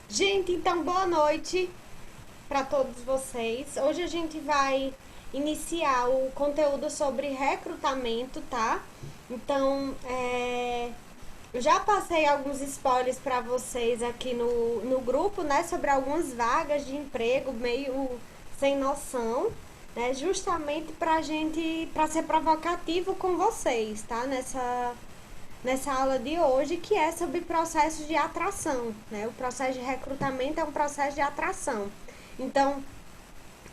Gente, então boa noite para todos vocês. Hoje a gente vai iniciar o conteúdo sobre recrutamento, tá? Então, eu já passei alguns spoilers para vocês aqui no grupo, né? Sobre algumas vagas de emprego meio sem noção, né? Justamente para ser provocativo com vocês, tá? Nessa aula de hoje, que é sobre processos de atração, né? O processo de recrutamento é um processo de atração. Então,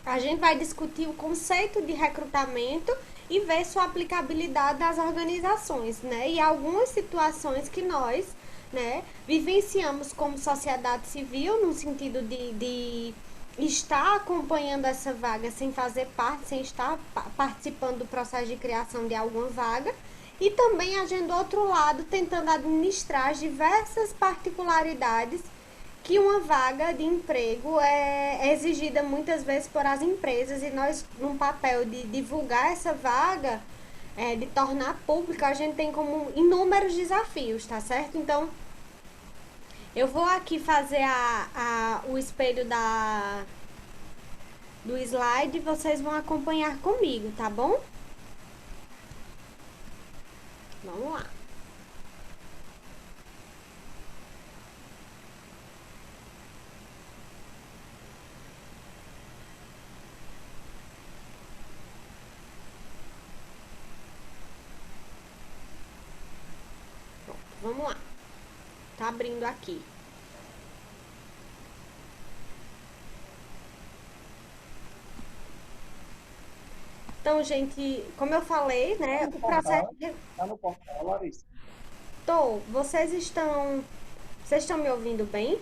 a gente vai discutir o conceito de recrutamento e ver sua aplicabilidade nas organizações, né? E algumas situações que nós, né, vivenciamos como sociedade civil, no sentido de estar acompanhando essa vaga sem fazer parte, sem estar participando do processo de criação de alguma vaga, e também a gente do outro lado tentando administrar as diversas particularidades que uma vaga de emprego é exigida muitas vezes por as empresas, e nós, num papel de divulgar essa vaga, de tornar pública, a gente tem como inúmeros desafios, tá certo? Então, eu vou aqui fazer o espelho do slide e vocês vão acompanhar comigo, tá bom? Vamos lá. Pronto, vamos lá. Tá abrindo aqui. Então, gente, como eu falei, Tá né, no o processo portal, de... tá no portal, Larissa. Tô, vocês estão me ouvindo bem?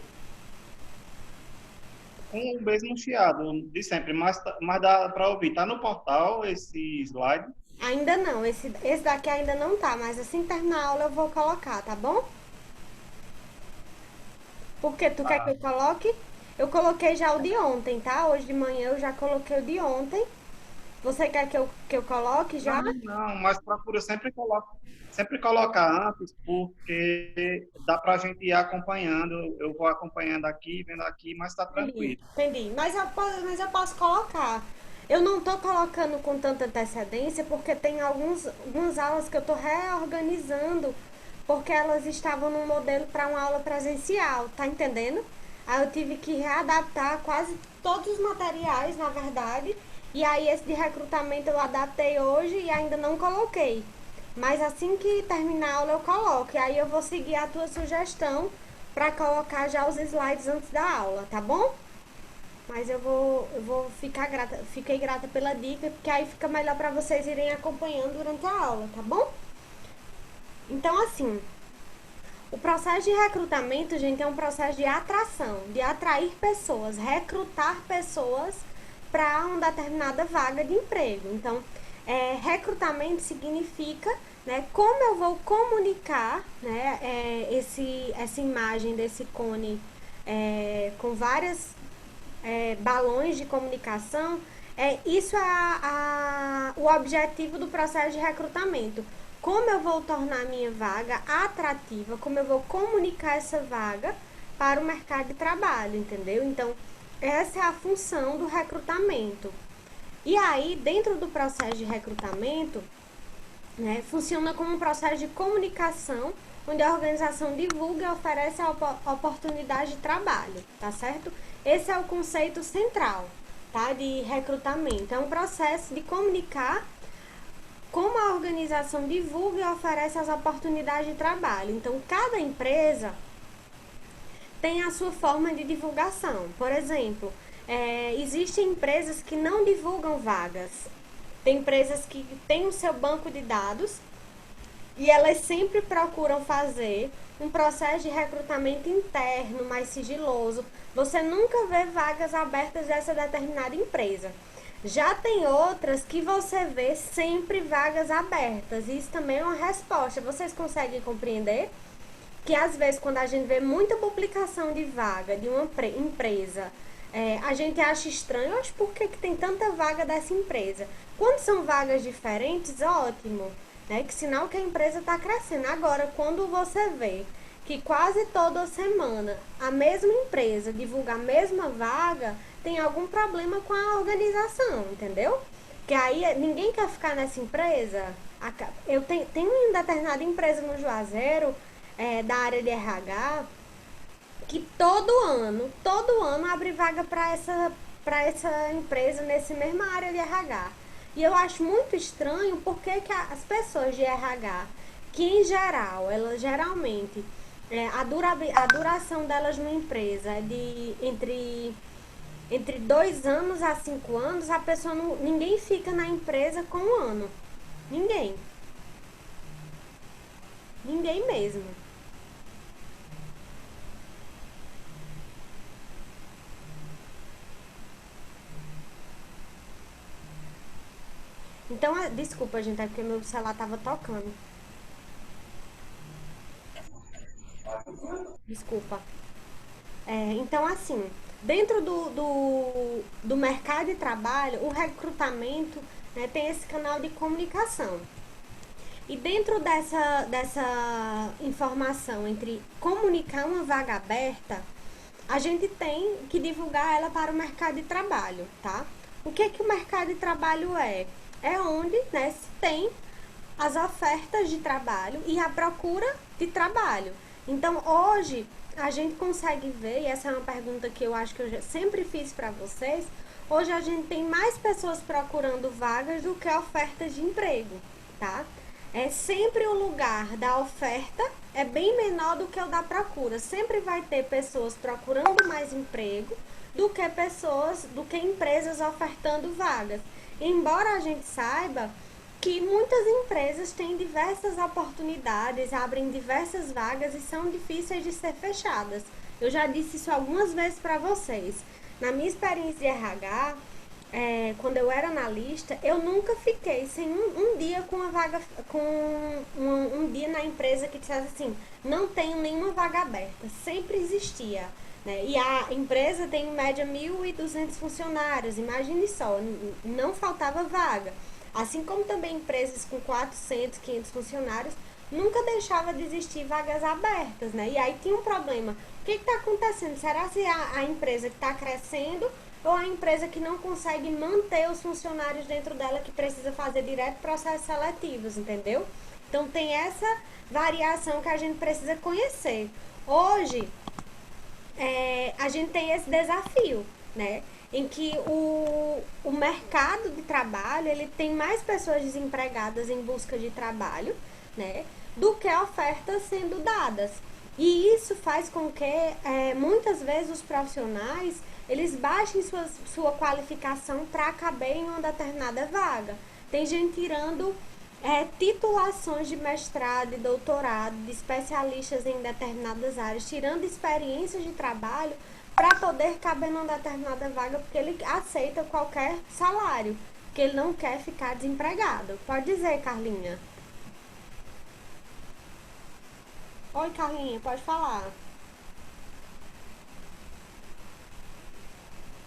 Com o mesmo chiado de sempre, mas dá para ouvir. Tá no portal esse slide. Ainda não, esse daqui ainda não tá, mas assim que terminar a aula eu vou colocar, tá bom? Porque tu quer que Tá. eu coloque? Eu coloquei já o de ontem, tá? Hoje de manhã eu já coloquei o de ontem. Você quer que eu coloque Não, já? não, mas procura sempre colocar antes, porque dá para a gente ir acompanhando. Eu vou acompanhando aqui, vendo aqui, mas está Entendi, tranquilo. entendi. Mas eu posso colocar. Eu não tô colocando com tanta antecedência porque tem algumas aulas que eu tô reorganizando porque elas estavam num modelo para uma aula presencial, tá entendendo? Aí eu tive que readaptar quase todos os materiais, na verdade. E aí esse de recrutamento eu adaptei hoje e ainda não coloquei. Mas assim que terminar a aula eu coloco. E aí eu vou seguir a tua sugestão para colocar já os slides antes da aula, tá bom? Mas eu vou ficar grata, fiquei grata pela dica, porque aí fica melhor para vocês irem acompanhando durante a aula, tá bom? Então, assim, o processo de recrutamento, gente, é um processo de atração, de atrair pessoas, recrutar pessoas para uma determinada vaga de emprego. Então, recrutamento significa, né, como eu vou comunicar, né, essa imagem desse cone com várias balões de comunicação. Isso é o objetivo do processo de recrutamento. Como eu vou tornar a minha vaga atrativa, como eu vou comunicar essa vaga para o mercado de trabalho, entendeu? Então, essa é a função do recrutamento. E aí, dentro do processo de recrutamento, né, funciona como um processo de comunicação, onde a organização divulga e oferece a oportunidade de trabalho, tá certo? Esse é o conceito central, tá, de recrutamento. É um processo de comunicar como a organização divulga e oferece as oportunidades de trabalho. Então, cada empresa tem a sua forma de divulgação. Por exemplo, existem empresas que não divulgam vagas. Tem empresas que têm o seu banco de dados e elas sempre procuram fazer um processo de recrutamento interno, mais sigiloso. Você nunca vê vagas abertas dessa determinada empresa. Já tem outras que você vê sempre vagas abertas. E isso também é uma resposta. Vocês conseguem compreender? Que às vezes quando a gente vê muita publicação de vaga de uma empresa, a gente acha estranho, mas por que tem tanta vaga dessa empresa? Quando são vagas diferentes, ótimo, né? Que sinal que a empresa está crescendo. Agora, quando você vê que quase toda semana a mesma empresa divulga a mesma vaga, tem algum problema com a organização, entendeu? Que aí ninguém quer ficar nessa empresa. Eu tenho uma determinada empresa no Juazeiro, da área de RH, que todo ano abre vaga para essa empresa nessa mesma área de RH. E eu acho muito estranho porque que as pessoas de RH, que em geral, elas geralmente, a duração delas numa empresa é de entre 2 anos a 5 anos, a pessoa não, ninguém fica na empresa com um ano. Ninguém. Ninguém mesmo. Então, desculpa, gente, é porque meu celular tava tocando. Desculpa. Então, assim, dentro do mercado de trabalho, o recrutamento, né, tem esse canal de comunicação. E dentro dessa informação entre comunicar uma vaga aberta, a gente tem que divulgar ela para o mercado de trabalho, tá? O que o mercado de trabalho é? É onde, né, se tem as ofertas de trabalho e a procura de trabalho. Então, hoje, a gente consegue ver, e essa é uma pergunta que eu acho que eu sempre fiz para vocês, hoje a gente tem mais pessoas procurando vagas do que ofertas de emprego, tá? É sempre o lugar da oferta é bem menor do que o da procura. Sempre vai ter pessoas procurando mais emprego do que empresas ofertando vagas. Embora a gente saiba que muitas empresas têm diversas oportunidades, abrem diversas vagas e são difíceis de ser fechadas. Eu já disse isso algumas vezes para vocês. Na minha experiência de RH, quando eu era analista, eu nunca fiquei sem um dia com uma vaga, com um dia na empresa que dissesse assim, não tenho nenhuma vaga aberta. Sempre existia. Né? E a empresa tem em média 1.200 funcionários, imagine só, não faltava vaga. Assim como também empresas com 400, 500 funcionários, nunca deixava de existir vagas abertas, né? E aí tinha um problema. O que está acontecendo? Será que a empresa que está crescendo ou a empresa que não consegue manter os funcionários dentro dela que precisa fazer direto processos seletivos, entendeu? Então tem essa variação que a gente precisa conhecer. Hoje, a gente tem esse desafio, né? Em que o mercado de trabalho ele tem mais pessoas desempregadas em busca de trabalho, né? Do que ofertas sendo dadas. E isso faz com que muitas vezes os profissionais eles baixem sua qualificação para caber em uma determinada vaga. Tem gente tirando titulações de mestrado e doutorado, de especialistas em determinadas áreas, tirando experiências de trabalho para poder caber numa determinada vaga, porque ele aceita qualquer salário, porque ele não quer ficar desempregado. Pode dizer, Carlinha. Oi, Carlinha, pode falar.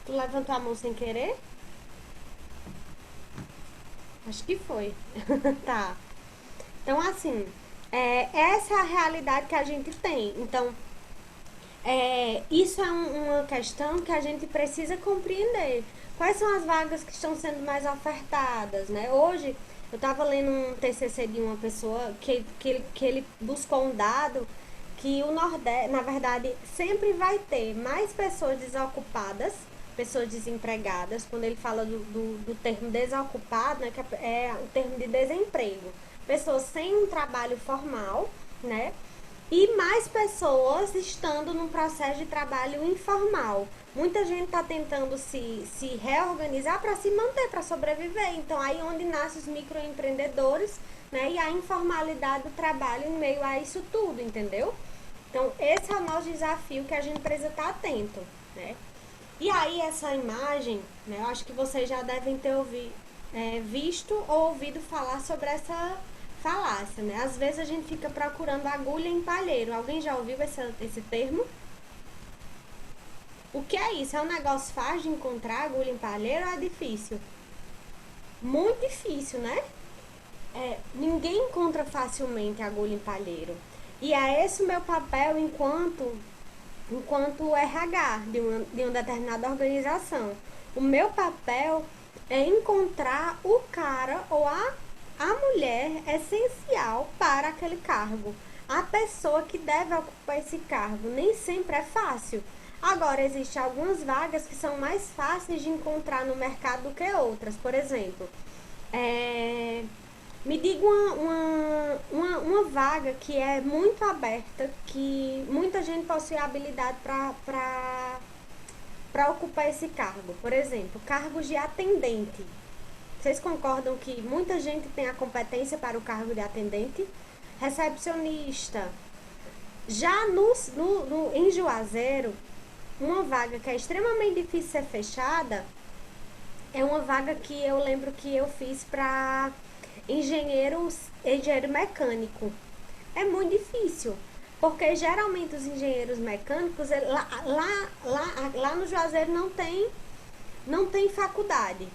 Tu levantou a mão sem querer? Acho que foi. Tá. Então, assim, essa é a realidade que a gente tem. Então, isso é uma questão que a gente precisa compreender. Quais são as vagas que estão sendo mais ofertadas, né? Hoje, eu estava lendo um TCC de uma pessoa que ele buscou um dado que o Nordeste, na verdade, sempre vai ter mais pessoas desocupadas, pessoas desempregadas, quando ele fala do termo desocupado, né, que é o termo de desemprego. Pessoas sem um trabalho formal, né? E mais pessoas estando num processo de trabalho informal. Muita gente está tentando se reorganizar para se manter, para sobreviver. Então, aí onde nascem os microempreendedores, né? E a informalidade do trabalho em meio a isso tudo, entendeu? Então, esse é o nosso desafio que a gente precisa estar atento, né? E aí, essa imagem, né? Eu acho que vocês já devem ter visto ou ouvido falar sobre essa falácia, né? Às vezes a gente fica procurando agulha em palheiro. Alguém já ouviu esse termo? O que é isso? É um negócio fácil de encontrar agulha em palheiro ou é difícil? Muito difícil, né? Ninguém encontra facilmente agulha em palheiro. E é esse o meu papel enquanto RH de uma determinada organização. O meu papel é encontrar o cara ou a mulher essencial para aquele cargo. A pessoa que deve ocupar esse cargo. Nem sempre é fácil. Agora, existem algumas vagas que são mais fáceis de encontrar no mercado do que outras. Por exemplo, é, me diga uma vaga que é muito aberta, que muita gente possui habilidade para ocupar esse cargo. Por exemplo, cargos de atendente. Vocês concordam que muita gente tem a competência para o cargo de atendente? Recepcionista. Já em Juazeiro, uma vaga que é extremamente difícil ser fechada é uma vaga que eu lembro que eu fiz para engenheiro mecânico. É muito difícil, porque geralmente os engenheiros mecânicos, lá no Juazeiro não tem faculdade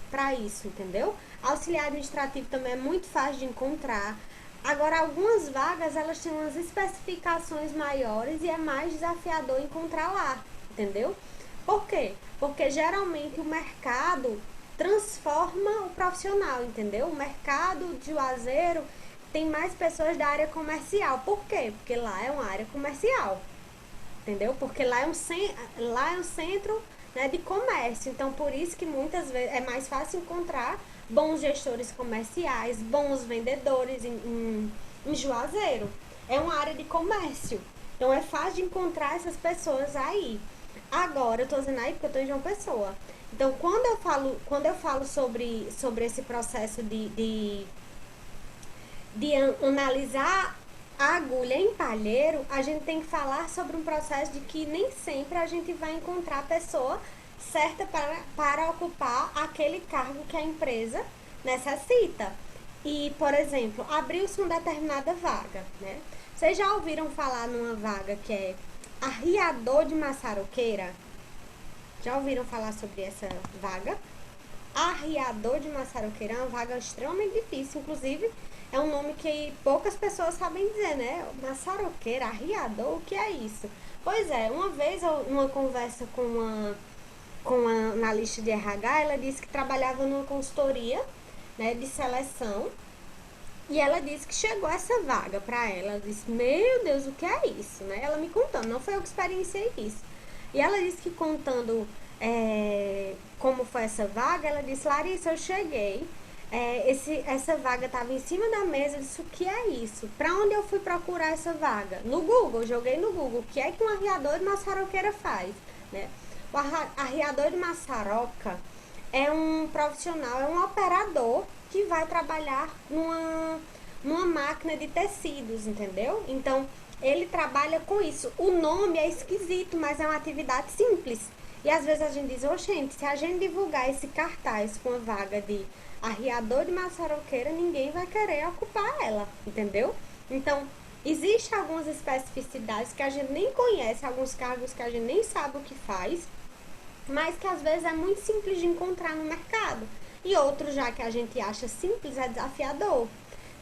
para isso, entendeu? Auxiliar administrativo também é muito fácil de encontrar. Agora, algumas vagas, elas têm umas especificações maiores e é mais desafiador encontrar lá, entendeu? Por quê? Porque geralmente o mercado transforma o profissional, entendeu? O mercado de Juazeiro tem mais pessoas da área comercial. Por quê? Porque lá é uma área comercial, entendeu? Porque lá é um centro, né, de comércio. Então, por isso que muitas vezes é mais fácil encontrar bons gestores comerciais, bons vendedores em Juazeiro. É uma área de comércio. Então, é fácil de encontrar essas pessoas aí. Agora, eu tô dizendo aí porque eu tô em João Pessoa. Então, quando eu falo sobre esse processo de analisar a agulha em palheiro, a gente tem que falar sobre um processo de que nem sempre a gente vai encontrar a pessoa certa para ocupar aquele cargo que a empresa necessita. E, por exemplo, abriu-se uma determinada vaga, né? Vocês já ouviram falar numa vaga que é arriador de maçaroqueira? Já ouviram falar sobre essa vaga? Arriador de maçaroqueira é uma vaga extremamente difícil, inclusive é um nome que poucas pessoas sabem dizer, né? Maçaroqueira, arriador, o que é isso? Pois é, uma vez numa conversa com uma analista de RH, ela disse que trabalhava numa consultoria, né, de seleção, e ela disse que chegou essa vaga para ela. Ela disse, meu Deus, o que é isso? Né? Ela me contando, não foi eu que experienciei isso. E ela disse que contando como foi essa vaga, ela disse, Larissa, eu cheguei, essa vaga estava em cima da mesa, eu disse, o que é isso? Para onde eu fui procurar essa vaga? No Google, joguei no Google, o que é que um arriador de maçaroqueira faz? Né? O arriador de maçaroca é um profissional, é um operador que vai trabalhar numa máquina de tecidos, entendeu? Então, ele trabalha com isso. O nome é esquisito, mas é uma atividade simples. E às vezes a gente diz, gente, se a gente divulgar esse cartaz com a vaga de arriador de maçaroqueira, ninguém vai querer ocupar ela, entendeu? Então, existem algumas especificidades que a gente nem conhece, alguns cargos que a gente nem sabe o que faz, mas que às vezes é muito simples de encontrar no mercado. E outro já que a gente acha simples é desafiador.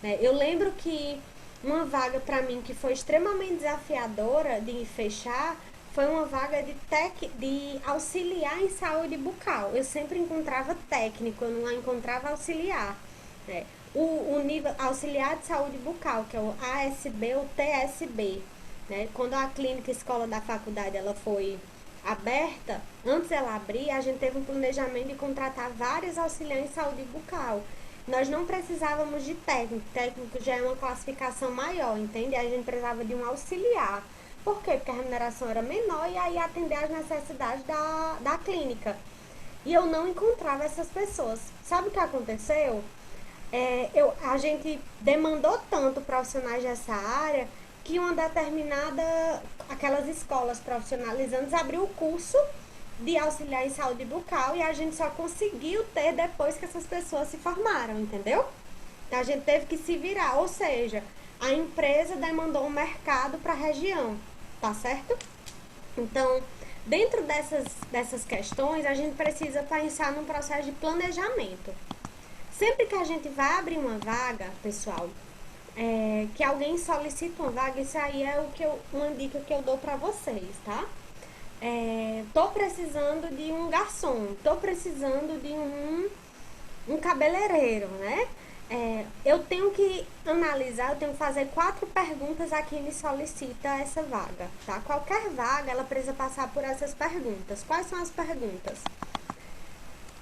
Né? Eu lembro que uma vaga para mim que foi extremamente desafiadora de fechar foi uma vaga de auxiliar em saúde bucal. Eu sempre encontrava técnico, eu não encontrava auxiliar. Né? O nível auxiliar de saúde bucal, que é o ASB ou TSB. Né? Quando a clínica escola da faculdade ela foi aberta, antes ela abrir, a gente teve um planejamento de contratar vários auxiliares em saúde bucal. Nós não precisávamos de técnico, técnico já é uma classificação maior, entende? A gente precisava de um auxiliar. Por quê? Porque a remuneração era menor e aí atender às necessidades da clínica. E eu não encontrava essas pessoas. Sabe o que aconteceu? A gente demandou tanto profissionais dessa área que uma determinada, aquelas escolas profissionalizantes abriu o curso de auxiliar em saúde bucal e a gente só conseguiu ter depois que essas pessoas se formaram, entendeu? Então a gente teve que se virar, ou seja, a empresa demandou um mercado para a região, tá certo? Então, dentro dessas questões, a gente precisa pensar num processo de planejamento. Sempre que a gente vai abrir uma vaga, pessoal, que alguém solicita uma vaga, isso aí é uma dica que eu dou pra vocês, tá? Tô precisando de um garçom, tô precisando de um cabeleireiro, né? Eu tenho que analisar, eu tenho que fazer 4 perguntas a quem me solicita essa vaga, tá? Qualquer vaga, ela precisa passar por essas perguntas. Quais são as perguntas?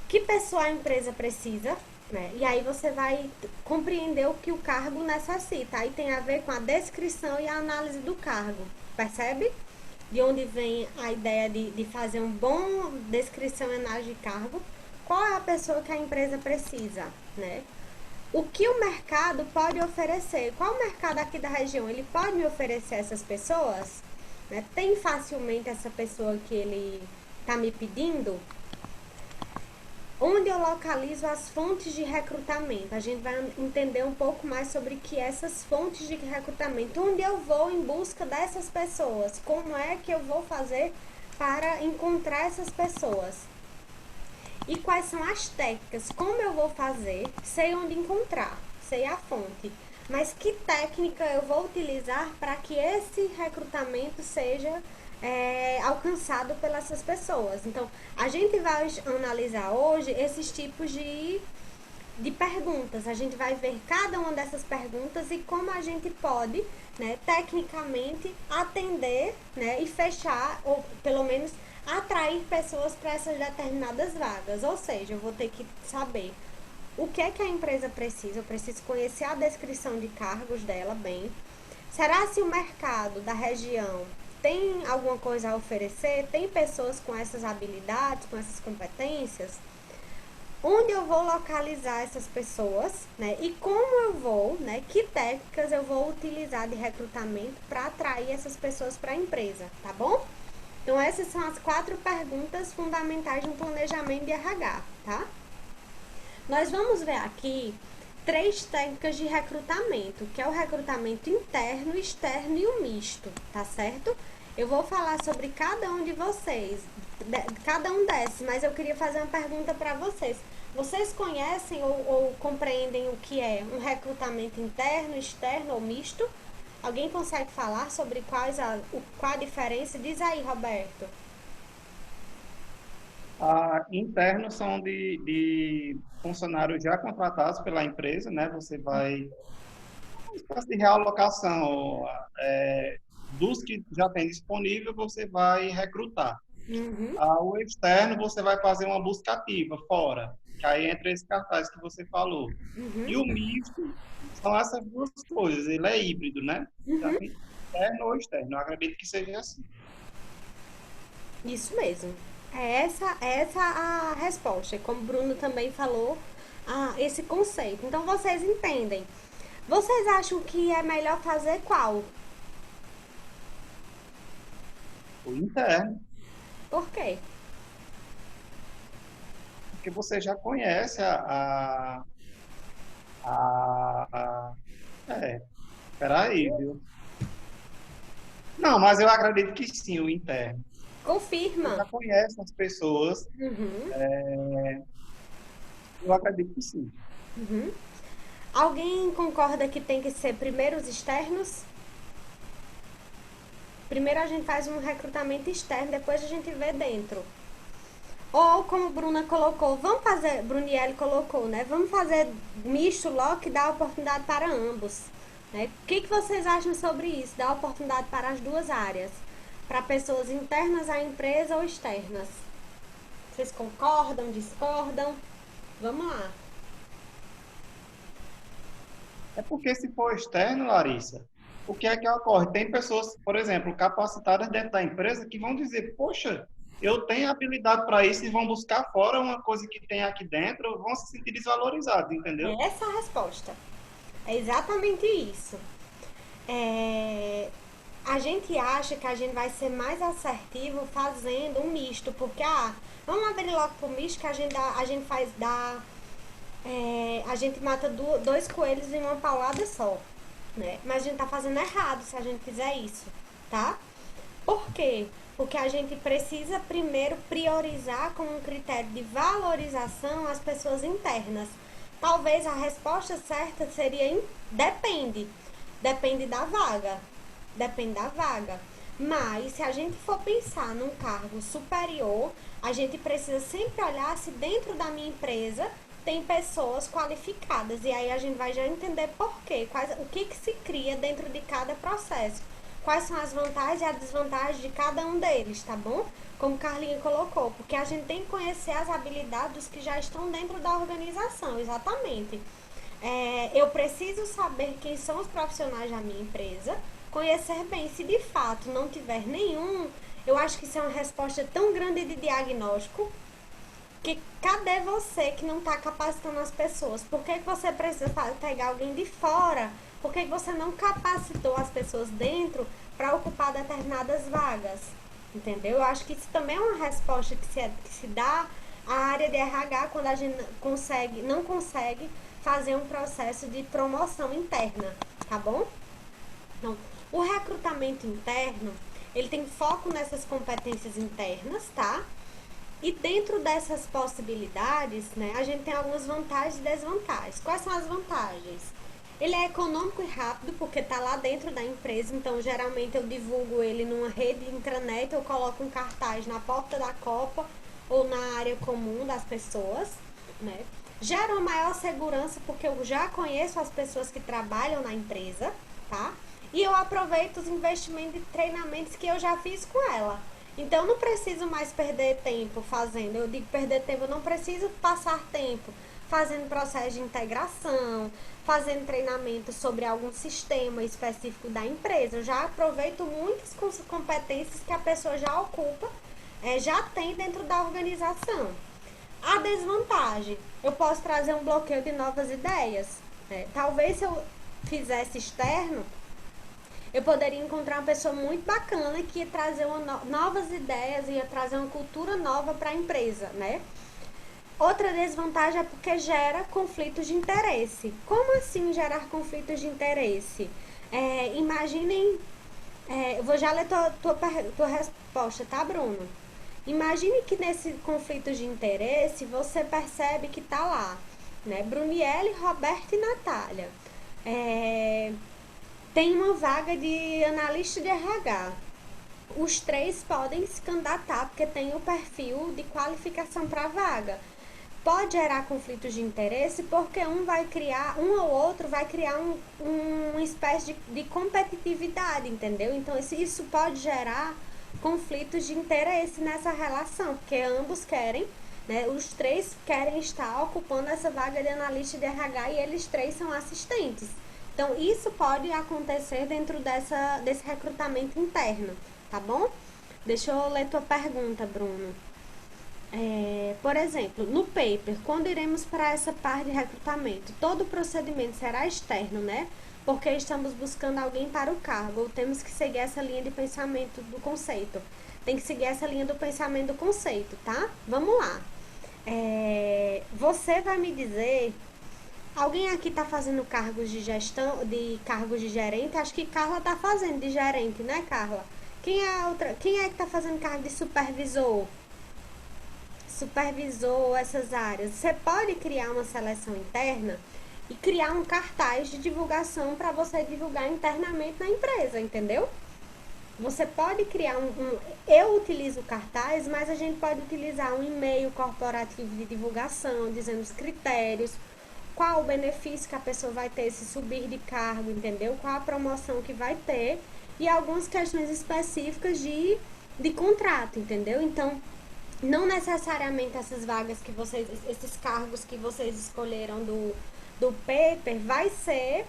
Que pessoa a empresa precisa, né? E aí você vai compreender o que o cargo necessita. Aí tem a ver com a descrição e a análise do cargo, percebe? De onde vem a ideia de fazer um bom descrição e análise de cargo. Qual é a pessoa que a empresa precisa, né? O que o mercado pode oferecer? Qual o mercado aqui da região? Ele pode me oferecer essas pessoas? Né? Tem facilmente essa pessoa que ele está me pedindo? Onde eu localizo as fontes de recrutamento? A gente vai entender um pouco mais sobre que essas fontes de recrutamento. Onde eu vou em busca dessas pessoas? Como é que eu vou fazer para encontrar essas pessoas? E quais são as técnicas? Como eu vou fazer? Sei onde encontrar, sei a fonte. Mas que técnica eu vou utilizar para que esse recrutamento seja alcançado pelas essas pessoas? Então, a gente vai analisar hoje esses tipos de perguntas. A gente vai ver cada uma dessas perguntas e como a gente pode, né, tecnicamente atender, né, e fechar, ou pelo menos atrair pessoas para essas determinadas vagas. Ou seja, eu vou ter que saber o que é que a empresa precisa, eu preciso conhecer a descrição de cargos dela bem. Será se o mercado da região tem alguma coisa a oferecer? Tem pessoas com essas habilidades, com essas competências? Onde eu vou localizar essas pessoas, né? E como eu vou, né? Que técnicas eu vou utilizar de recrutamento para atrair essas pessoas para a empresa, tá bom? Então, essas são as 4 perguntas fundamentais de um planejamento de RH, tá? Nós vamos ver aqui 3 técnicas de recrutamento, que é o recrutamento interno, externo e o misto, tá certo? Eu vou falar sobre cada um de vocês, cada um desses, mas eu queria fazer uma pergunta para vocês. Vocês conhecem ou compreendem o que é um recrutamento interno, externo ou misto? Alguém consegue falar sobre qual a diferença? Diz aí, Roberto. Internos são de funcionários já contratados pela empresa, né? Você vai uma espécie de realocação dos que já tem disponível, você vai recrutar. Uhum, O externo, você vai fazer uma busca ativa fora, que aí entra esse cartaz que você falou. uhum, E o misto são essas duas coisas, ele é híbrido, né? uhum. Interno ou externo, eu acredito que seja assim. Isso mesmo. É essa a resposta. Como o Bruno também falou, esse conceito. Então vocês entendem. Vocês acham que é melhor fazer qual? O interno, Por quê? porque você já conhece a peraí, viu? Não, mas eu acredito que sim, o interno. Você Confirma. já conhece as pessoas, Uhum, eu acredito que sim. uhum. Alguém concorda que tem que ser primeiro os externos? Primeiro a gente faz um recrutamento externo, depois a gente vê dentro. Ou como Bruna colocou, vamos fazer, Bruniele colocou, né? Vamos fazer misto logo que dá oportunidade para ambos. Né? O que vocês acham sobre isso? Dá oportunidade para as duas áreas? Para pessoas internas à empresa ou externas? Vocês concordam, discordam? Vamos lá. É porque se for externo, Larissa, o que é que ocorre? Tem pessoas, por exemplo, capacitadas dentro da empresa que vão dizer, poxa, eu tenho habilidade para isso e vão buscar fora uma coisa que tem aqui dentro, vão se sentir desvalorizados, entendeu? É essa a resposta. É exatamente isso. A gente acha que a gente vai ser mais assertivo fazendo um misto, porque vamos abrir logo pro misto que a gente mata 2 coelhos em uma paulada só, né? Mas a gente tá fazendo errado se a gente fizer isso, tá? Por quê? Porque a gente precisa primeiro priorizar como um critério de valorização as pessoas internas. Talvez a resposta certa seria depende. Depende da vaga. Depende da vaga. Mas se a gente for pensar num cargo superior, a gente precisa sempre olhar se dentro da minha empresa tem pessoas qualificadas. E aí a gente vai já entender por quê, o que se cria dentro de cada processo. Quais são as vantagens e as desvantagens de cada um deles, tá bom? Como Carlinha colocou, porque a gente tem que conhecer as habilidades dos que já estão dentro da organização, exatamente. Eu preciso saber quem são os profissionais da minha empresa, conhecer bem. Se de fato não tiver nenhum, eu acho que isso é uma resposta tão grande de diagnóstico que cadê você que não está capacitando as pessoas? Por que você precisa pegar alguém de fora? Por que você não capacitou as pessoas dentro para ocupar determinadas vagas? Entendeu? Eu acho que isso também é uma resposta que se dá à área de RH quando a gente não consegue fazer um processo de promoção interna, tá bom? Então, o recrutamento interno, ele tem foco nessas competências internas, tá? E dentro dessas possibilidades, né, a gente tem algumas vantagens e desvantagens. Quais são as vantagens? Ele é econômico e rápido, porque está lá dentro da empresa, então geralmente eu divulgo ele numa rede intranet, eu coloco um cartaz na porta da copa ou na área comum das pessoas, né? Gera uma maior segurança, porque eu já conheço as pessoas que trabalham na empresa, tá? E eu aproveito os investimentos e treinamentos que eu já fiz com ela. Então, eu não preciso mais perder tempo fazendo. Eu digo perder tempo, eu não preciso passar tempo fazendo processo de integração, fazendo treinamento sobre algum sistema específico da empresa. Eu já aproveito muitas competências que a pessoa já ocupa, já tem dentro da organização. A desvantagem, eu posso trazer um bloqueio de novas ideias. Talvez se eu fizesse externo, eu poderia encontrar uma pessoa muito bacana que ia trazer novas ideias, ia trazer uma cultura nova para a empresa, né? Outra desvantagem é porque gera conflitos de interesse. Como assim gerar conflitos de interesse? Imaginem, eu vou já ler tua resposta, tá, Bruno? Imagine que nesse conflito de interesse você percebe que tá lá, né? Bruniele, Roberto e Natália. Tem uma vaga de analista de RH. Os três podem se candidatar porque tem o perfil de qualificação para a vaga. Pode gerar conflitos de interesse porque um ou outro vai criar uma espécie de competitividade, entendeu? Então isso pode gerar conflitos de interesse nessa relação, porque ambos querem, né? Os três querem estar ocupando essa vaga de analista de RH e eles três são assistentes. Então, isso pode acontecer dentro desse recrutamento interno, tá bom? Deixa eu ler tua pergunta, Bruno. Por exemplo, no paper, quando iremos para essa parte de recrutamento, todo o procedimento será externo, né? Porque estamos buscando alguém para o cargo, ou temos que seguir essa linha de pensamento do conceito. Tem que seguir essa linha do pensamento do conceito, tá? Vamos lá. Você vai me dizer... Alguém aqui tá fazendo cargos de gestão, de cargos de gerente? Acho que Carla tá fazendo de gerente, né, Carla? Quem é que tá fazendo cargo de supervisor? Supervisor, essas áreas. Você pode criar uma seleção interna e criar um cartaz de divulgação para você divulgar internamente na empresa, entendeu? Você pode criar eu utilizo o cartaz, mas a gente pode utilizar um e-mail corporativo de divulgação, dizendo os critérios, qual o benefício que a pessoa vai ter se subir de cargo, entendeu? Qual a promoção que vai ter e algumas questões específicas de contrato, entendeu? Então, não necessariamente essas vagas que esses cargos que vocês escolheram do paper vai ser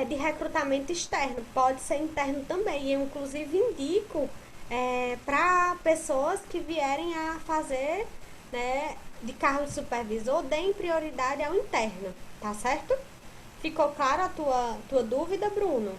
de recrutamento externo, pode ser interno também. E eu, inclusive, indico para pessoas que vierem a fazer, né, de cargo de supervisor, deem prioridade ao interno, tá certo? Ficou clara a tua dúvida, Bruno?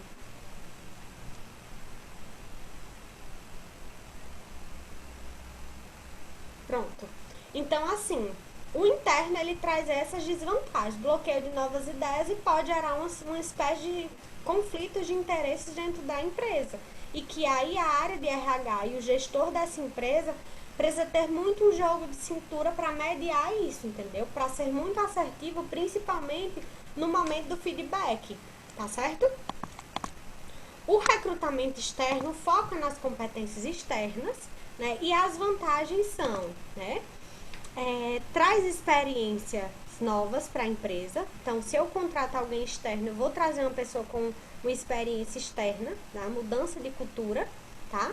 Pronto. Então, assim, o interno, ele traz essas desvantagens, bloqueio de novas ideias e pode gerar uma espécie de conflitos de interesses dentro da empresa. E que aí a área de RH e o gestor dessa empresa precisa ter muito um jogo de cintura para mediar isso, entendeu? Para ser muito assertivo, principalmente no momento do feedback, tá certo? O recrutamento externo foca nas competências externas, né? E as vantagens são, né? Traz experiências novas para a empresa. Então, se eu contrato alguém externo, eu vou trazer uma pessoa com uma experiência externa, tá? Mudança de cultura, tá?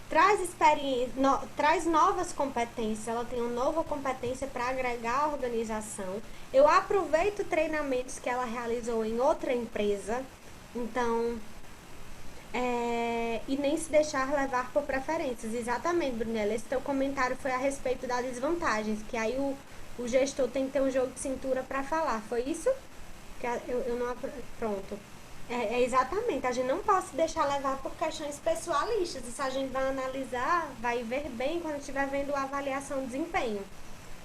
Traz experiência, traz novas competências, ela tem uma nova competência para agregar à organização. Eu aproveito treinamentos que ela realizou em outra empresa, então e nem se deixar levar por preferências. Exatamente, Brunella. Esse teu comentário foi a respeito das desvantagens, que aí o gestor tem que ter um jogo de cintura para falar. Foi isso? Que eu não. Pronto. Exatamente. A gente não pode se deixar levar por questões pessoalistas. Isso a gente vai analisar, vai ver bem quando estiver vendo a avaliação de desempenho.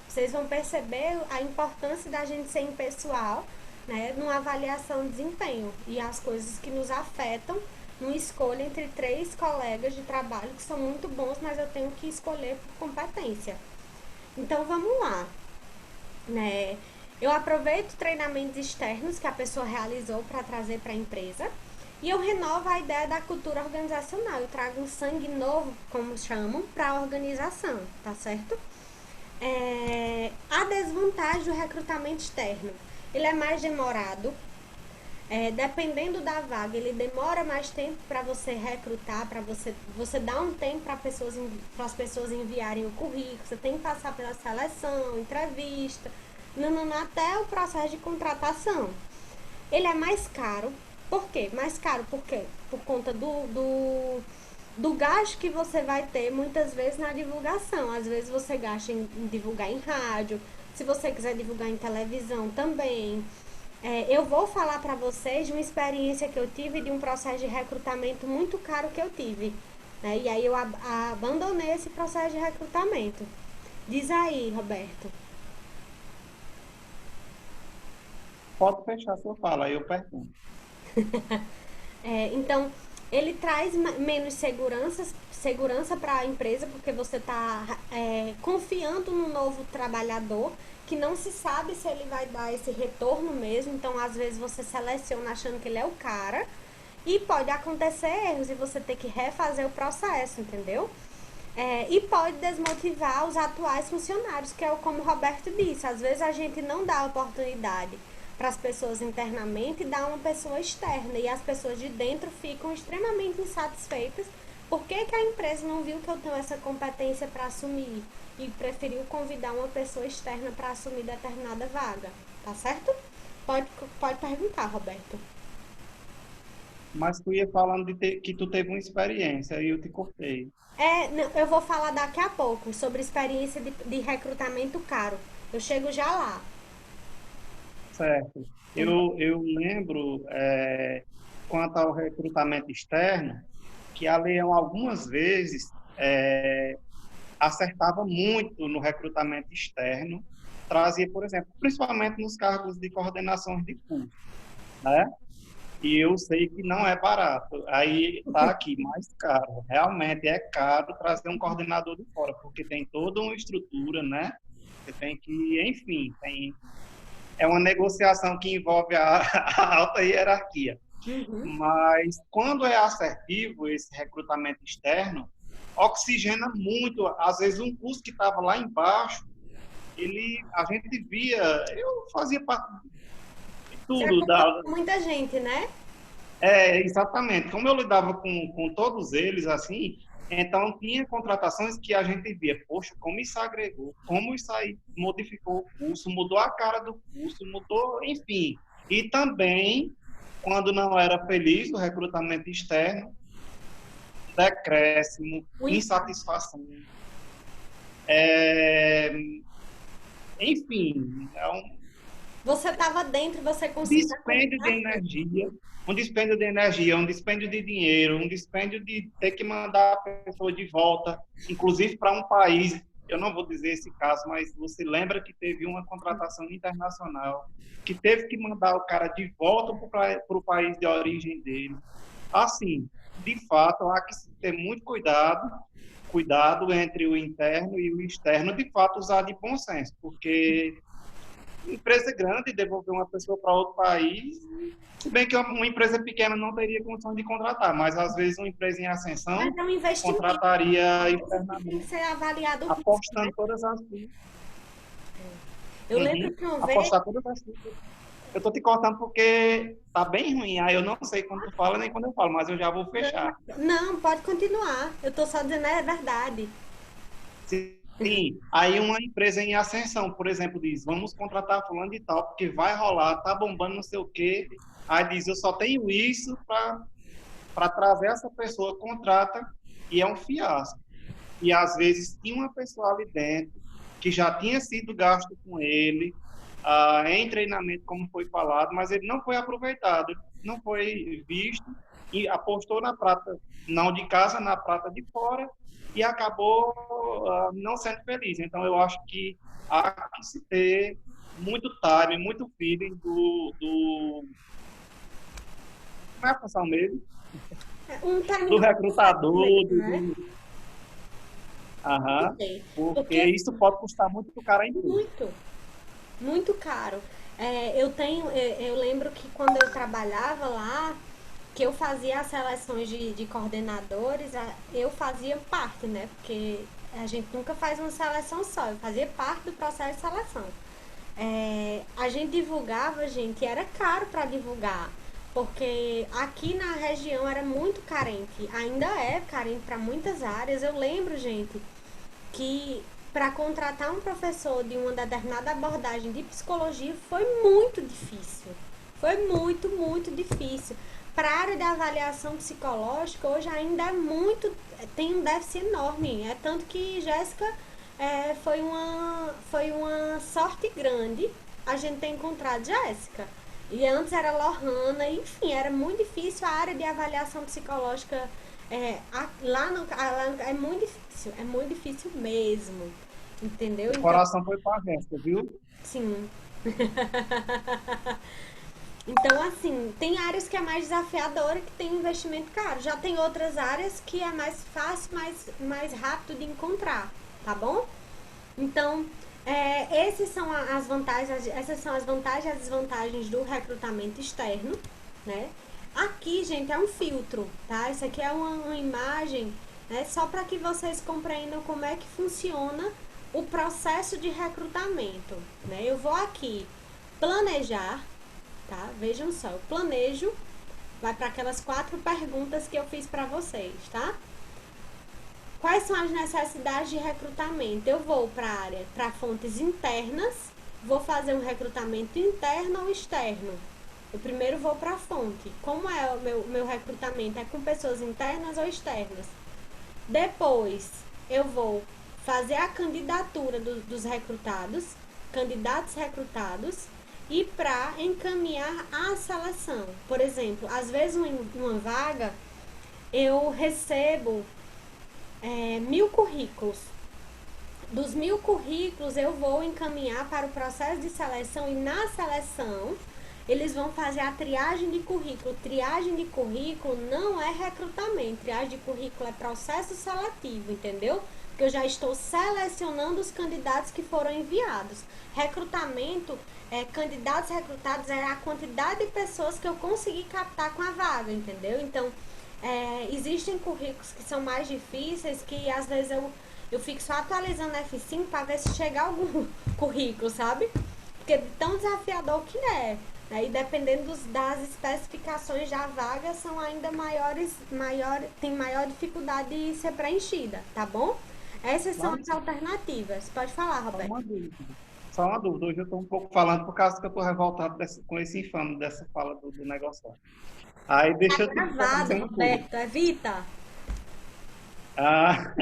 Vocês vão perceber a importância da gente ser impessoal, né, numa avaliação de desempenho e as coisas que nos afetam numa escolha entre três colegas de trabalho que são muito bons, mas eu tenho que escolher por competência. Então vamos lá, né? Eu aproveito treinamentos externos que a pessoa realizou para trazer para a empresa e eu renovo a ideia da cultura organizacional. Eu trago um sangue novo, como chamam, para a organização, tá certo? A desvantagem do recrutamento externo. Ele é mais demorado. Dependendo da vaga, ele demora mais tempo para você recrutar, para você dar um tempo para as pessoas enviarem o currículo, você tem que passar pela seleção, entrevista, até o processo de contratação. Ele é mais caro. Por quê? Mais caro por quê? Por conta do gasto que você vai ter muitas vezes na divulgação. Às vezes você gasta em divulgar em rádio, se você quiser divulgar em televisão também. Eu vou falar para vocês de uma experiência que eu tive de um processo de recrutamento muito caro que eu tive, né? E aí eu abandonei esse processo de recrutamento. Diz aí, Roberto. Pode fechar sua fala, aí eu pergunto. Então, ele traz menos segurança para a empresa, porque você está confiando no novo trabalhador, que não se sabe se ele vai dar esse retorno mesmo. Então, às vezes, você seleciona achando que ele é o cara, e pode acontecer erros e você ter que refazer o processo, entendeu? E pode desmotivar os atuais funcionários, que é como o Roberto disse, às vezes a gente não dá oportunidade para as pessoas internamente e dá uma pessoa externa, e as pessoas de dentro ficam extremamente insatisfeitas. Por que, que a empresa não viu que eu tenho essa competência para assumir e preferiu convidar uma pessoa externa para assumir determinada vaga? Tá certo? Pode perguntar, Roberto. Mas tu ia falando que tu teve uma experiência, aí eu te cortei. Não, eu vou falar daqui a pouco sobre experiência de recrutamento caro. Eu chego já lá. Certo. Eu lembro, quanto ao recrutamento externo, que a Leão algumas vezes acertava muito no recrutamento externo, trazia, por exemplo, principalmente nos cargos de coordenação de curso, né? E eu sei que não é barato. Aí está aqui, mais caro. Realmente é caro trazer um coordenador de fora, porque tem toda uma estrutura, né? Você tem que, enfim, é uma negociação que envolve a alta hierarquia. Uhum. Mas quando é assertivo esse recrutamento externo, oxigena muito. Às vezes um curso que estava lá embaixo, a gente via, eu fazia parte de Você tudo acompanha muita gente, né? exatamente. Como eu lidava com todos eles, assim, então tinha contratações que a gente via, poxa, como isso agregou, como isso aí modificou o curso, mudou a cara do curso, mudou, enfim. E também, quando não era feliz o recrutamento externo, decréscimo, Muito. insatisfação. É, enfim, é um Você estava dentro, você conseguia dispêndio de acompanhar. energia, um dispêndio de dinheiro, um dispêndio de ter que mandar a pessoa de volta, inclusive para um país. Eu não vou dizer esse caso, mas você lembra que teve uma contratação internacional que teve que mandar o cara de volta para o país de origem dele. Assim, de fato, há que ter muito cuidado entre o interno e o externo, de fato, usar de bom senso, porque empresa grande devolver uma pessoa para outro país, se bem que uma empresa pequena não teria condição de contratar, mas às vezes uma empresa em Mas ascensão é um investimento, contrataria que tem que internamente, ser avaliado o risco, né? apostando todas as fichas. Eu lembro Uhum. que uma vez. Apostar todas as fichas. Eu tô te cortando porque tá bem ruim, aí eu não sei quando tu fala nem quando eu falo, mas eu já vou fechar. Não, pode continuar. Eu tô só dizendo é verdade. Sim, aí uma empresa em ascensão, por exemplo, diz, vamos contratar fulano de tal, porque vai rolar, tá bombando não sei o quê. Aí diz, eu só tenho isso para trazer essa pessoa, contrata, e é um fiasco. E às vezes tinha uma pessoa ali dentro que já tinha sido gasto com ele, em treinamento, como foi falado, mas ele não foi aproveitado, não foi visto, e apostou na prata, não de casa, na prata de fora, e acabou não sendo feliz. Então, eu acho que há que se ter muito time, muito feeling como é a função mesmo? Um Do terminal recrutador, mesmo, né? aham, porque Porque isso pode custar muito caro à empresa. muito, muito caro. Eu lembro que quando eu trabalhava lá, que eu fazia as seleções de coordenadores, eu fazia parte, né? Porque a gente nunca faz uma seleção só, eu fazia parte do processo de seleção. A gente divulgava, gente, era caro para divulgar, porque aqui na região era muito carente, ainda é carente para muitas áreas. Eu lembro, gente, que para contratar um professor de uma determinada abordagem de psicologia foi muito difícil. Foi muito, muito difícil. Para a área de avaliação psicológica, hoje ainda é muito. Tem um déficit enorme. É tanto que Jéssica foi uma sorte grande a gente ter encontrado Jéssica. E antes era Lohana, enfim, era muito difícil a área de avaliação psicológica lá é muito difícil mesmo, entendeu? O Então, coração foi para a Jéssica, viu? sim. Então, assim, tem áreas que é mais desafiadora, que tem investimento caro. Já tem outras áreas que é mais fácil, mais rápido de encontrar, tá bom? Então, essas são as vantagens e as desvantagens do recrutamento externo, né? Aqui, gente, é um filtro, tá? Isso aqui é uma imagem, né? Só para que vocês compreendam como é que funciona o processo de recrutamento, né? Eu vou aqui planejar, tá? Vejam só, eu planejo, vai para aquelas 4 perguntas que eu fiz para vocês, tá? Quais são as necessidades de recrutamento? Eu vou para a área, para fontes internas, vou fazer um recrutamento interno ou externo. Eu primeiro vou para a fonte. Como é o meu recrutamento? É com pessoas internas ou externas? Depois, eu vou fazer a candidatura dos recrutados, candidatos recrutados, e para encaminhar a seleção. Por exemplo, às vezes uma vaga, eu recebo 1.000 currículos. Dos 1.000 currículos, eu vou encaminhar para o processo de seleção e na seleção eles vão fazer a triagem de currículo. Triagem de currículo não é recrutamento. Triagem de currículo é processo seletivo, entendeu? Porque eu já estou selecionando os candidatos que foram enviados. Recrutamento, candidatos recrutados é a quantidade de pessoas que eu consegui captar com a vaga, entendeu? Então, existem currículos que são mais difíceis, que às vezes eu fico só atualizando F5 para ver se chega algum currículo, sabe? Porque tão desafiador que é. Aí, dependendo das especificações da vaga, são ainda tem maior dificuldade de ser preenchida, tá bom? Essas são as Larissa, alternativas. Pode falar, só Roberto. uma dúvida. Só uma dúvida. Hoje eu estou um pouco falando por causa que eu estou revoltado com esse infame dessa fala do negócio. Aí Tá deixa eu te dizer gravado, uma coisa. Roberto. Evita. Ah,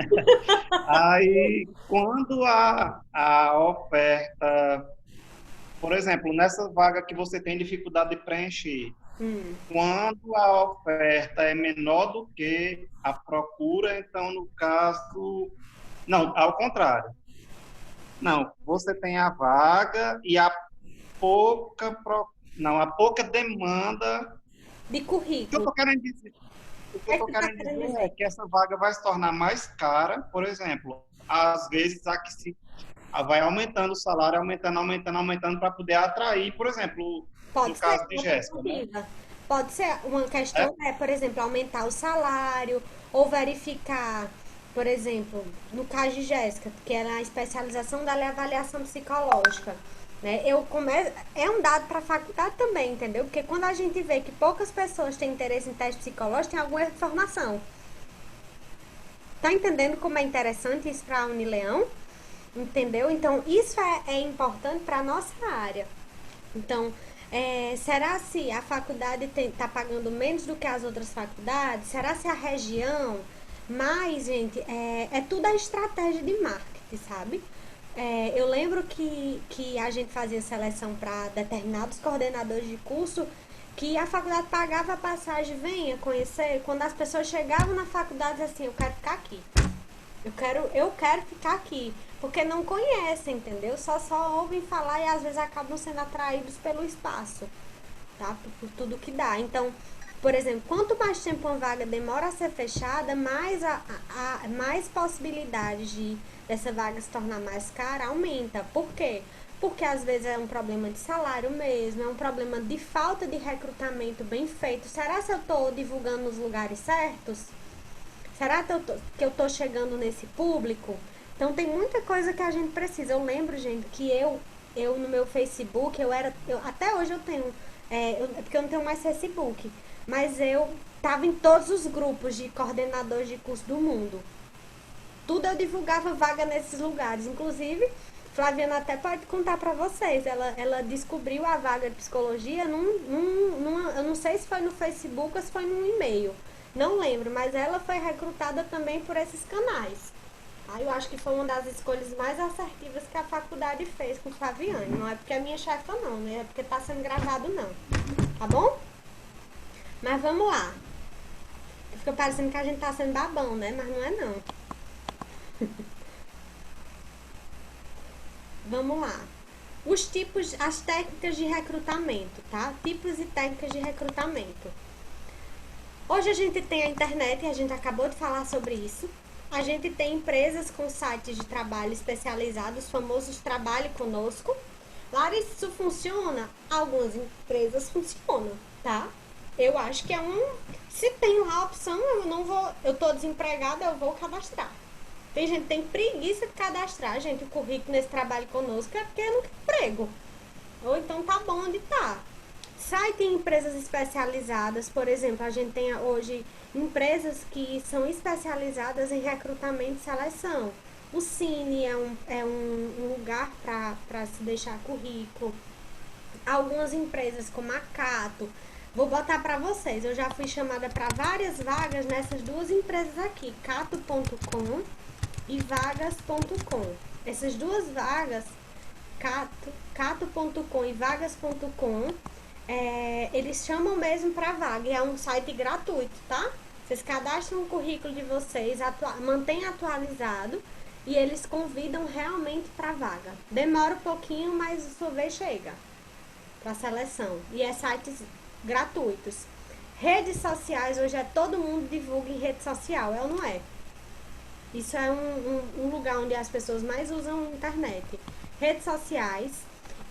aí, quando a oferta, por exemplo, nessa vaga que você tem dificuldade de preencher, Hum. quando a oferta é menor do que a procura, então, no caso. Não, ao contrário. Não, você tem a vaga e a não, a pouca demanda. De O que eu currículo. estou querendo dizer, o que O que eu é que tô tu tá querendo querendo dizer é dizer? que essa vaga vai se tornar mais cara, por exemplo, às vezes a que se vai aumentando o salário, aumentando, aumentando, aumentando, para poder atrair, por exemplo, no Pode ser, caso de não tem Jéssica, né? dúvida. Pode ser uma É, questão, por exemplo, aumentar o salário ou verificar, por exemplo, no caso de Jéssica, que era a especialização da avaliação psicológica, né? É um dado para a faculdade também, entendeu? Porque quando a gente vê que poucas pessoas têm interesse em teste psicológico, tem alguma informação. Tá entendendo como é interessante isso para a Unileão? Entendeu? Então, isso é importante para a nossa área. Então, será se a faculdade está pagando menos do que as outras faculdades? Será se a região? Mas, gente, é tudo a estratégia de marketing, sabe? Eu lembro que a gente fazia seleção para determinados coordenadores de curso que a faculdade pagava a passagem, venha conhecer. Quando as pessoas chegavam na faculdade, assim, eu quero ficar aqui. Eu quero ficar aqui. Porque não conhecem, entendeu? Só ouvem falar e às vezes acabam sendo atraídos pelo espaço, tá? Por tudo que dá. Então, por exemplo, quanto mais tempo uma vaga demora a ser fechada, mais possibilidades dessa vaga se tornar mais cara aumenta. Por quê? Porque às vezes é um problema de salário mesmo, é um problema de falta de recrutamento bem feito. Será que eu estou divulgando nos lugares certos? Será que eu tô chegando nesse público? Então tem muita coisa que a gente precisa. Eu lembro, gente, que eu no meu Facebook, até hoje eu tenho, porque eu não tenho mais Facebook, mas eu tava em todos os grupos de coordenadores de curso do mundo. Tudo eu divulgava vaga nesses lugares. Inclusive, Flaviana até pode contar pra vocês. Ela descobriu a vaga de psicologia eu não sei se foi no Facebook ou se foi num e-mail. Não lembro, mas ela foi recrutada também por esses canais. Eu acho que foi uma das escolhas mais assertivas que a faculdade fez com Flaviane. Não é porque é minha chefa não, né? É porque tá sendo gravado não. Tá bom? Mas vamos lá. Fica parecendo que a gente tá sendo babão, né? Mas não é não. Vamos lá. As técnicas de recrutamento, tá? Tipos e técnicas de recrutamento. Hoje a gente tem a internet, e a gente acabou de falar sobre isso. A gente tem empresas com sites de trabalho especializados, famosos Trabalhe Conosco. Larissa, isso funciona? Algumas empresas funcionam, tá? Eu acho que se tem lá a opção, eu tô desempregada, eu vou cadastrar. Tem gente que tem preguiça de cadastrar, gente, o currículo nesse Trabalhe Conosco é porque não tem emprego. Ou então tá bom onde tá. Site em empresas especializadas, por exemplo, a gente tem hoje empresas que são especializadas em recrutamento e seleção. O Cine é um lugar para se deixar currículo. Algumas empresas como a Cato, vou botar para vocês, eu já fui chamada para várias vagas nessas duas empresas aqui, cato.com e vagas.com. Essas duas vagas, cato.com e vagas.com, eles chamam mesmo para vaga e é um site gratuito, tá? Vocês cadastram o currículo de vocês, mantém atualizado e eles convidam realmente para vaga. Demora um pouquinho, mas a sua vez chega para seleção. E é sites gratuitos. Redes sociais, hoje todo mundo divulga em rede social, é ou não é? Isso é um lugar onde as pessoas mais usam a internet. Redes sociais.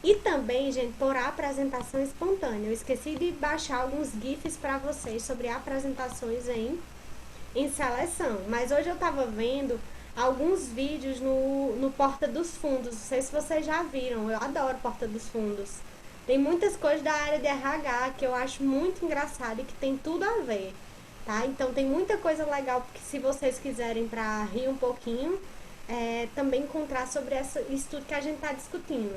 E também, gente, por apresentação espontânea. Eu esqueci de baixar alguns GIFs para vocês sobre apresentações em seleção. Mas hoje eu tava vendo alguns vídeos no Porta dos Fundos. Não sei se vocês já viram. Eu adoro Porta dos Fundos. Tem muitas coisas da área de RH que eu acho muito engraçado e que tem tudo a ver, tá? Então tem muita coisa legal, porque se vocês quiserem para rir um pouquinho, também encontrar sobre isso tudo que a gente tá discutindo.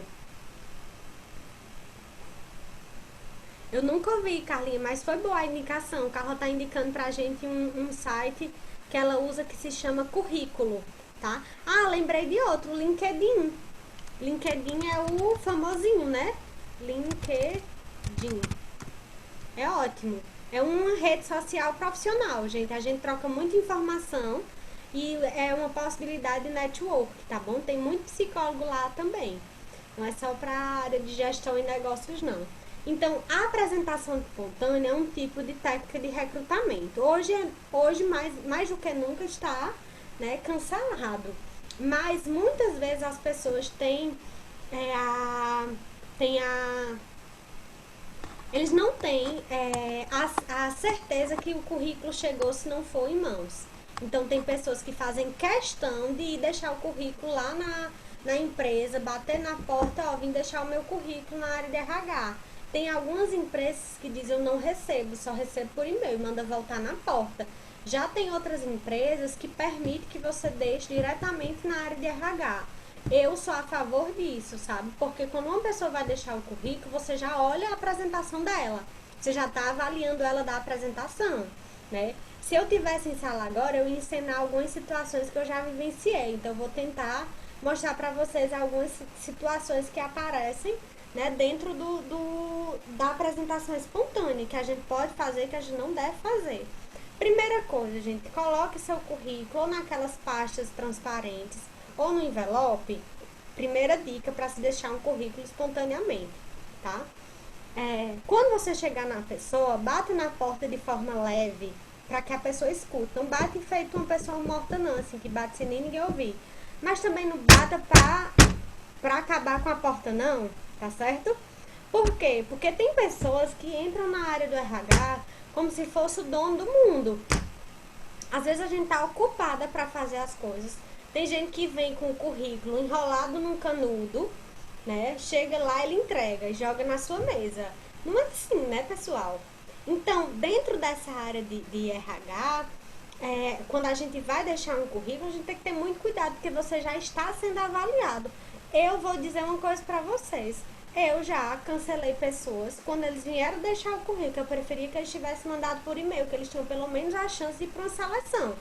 Eu nunca ouvi, Carlinha, mas foi boa a indicação. O Carla tá indicando pra gente um site que ela usa que se chama Currículo, tá? Lembrei de outro, LinkedIn. LinkedIn é o famosinho, né? LinkedIn. É ótimo. É uma rede social profissional, gente. A gente troca muita informação e é uma possibilidade de network, tá bom? Tem muito psicólogo lá também. Não é só pra área de gestão e negócios, não. Então, a apresentação espontânea é um tipo de técnica de recrutamento. Hoje mais do que nunca está, né, cancelado. Mas muitas vezes as pessoas é, a, têm a eles não têm a certeza que o currículo chegou se não for em mãos. Então, tem pessoas que fazem questão de ir deixar o currículo lá na empresa, bater na porta, ó, vim deixar o meu currículo na área de RH. Tem algumas empresas que dizem eu não recebo, só recebo por e-mail, manda voltar na porta. Já tem outras empresas que permitem que você deixe diretamente na área de RH. Eu sou a favor disso, sabe? Porque quando uma pessoa vai deixar o currículo, você já olha a apresentação dela. Você já está avaliando ela da apresentação, né? Se eu tivesse em sala agora, eu ia ensinar algumas situações que eu já vivenciei. Então, eu vou tentar mostrar para vocês algumas situações que aparecem, né, dentro da apresentação espontânea, que a gente pode fazer, que a gente não deve fazer. Primeira coisa, gente, coloque seu currículo ou naquelas pastas transparentes ou no envelope. Primeira dica para se deixar um currículo espontaneamente, tá? Quando você chegar na pessoa, bate na porta de forma leve para que a pessoa escute. Não bate feito uma pessoa morta não, assim, que bate sem nem ninguém ouvir. Mas também não bata pra acabar com a porta não, tá certo? Por quê? Porque tem pessoas que entram na área do RH como se fosse o dono do mundo. Às vezes a gente tá ocupada para fazer as coisas. Tem gente que vem com o currículo enrolado num canudo, né? Chega lá, ele entrega e joga na sua mesa. Não é assim, né, pessoal? Então, dentro dessa área de RH, quando a gente vai deixar um currículo, a gente tem que ter muito cuidado, porque você já está sendo avaliado. Eu vou dizer uma coisa para vocês. Eu já cancelei pessoas quando eles vieram deixar o currículo. Eu preferia que eles tivessem mandado por e-mail, que eles tinham pelo menos a chance de ir para uma seleção.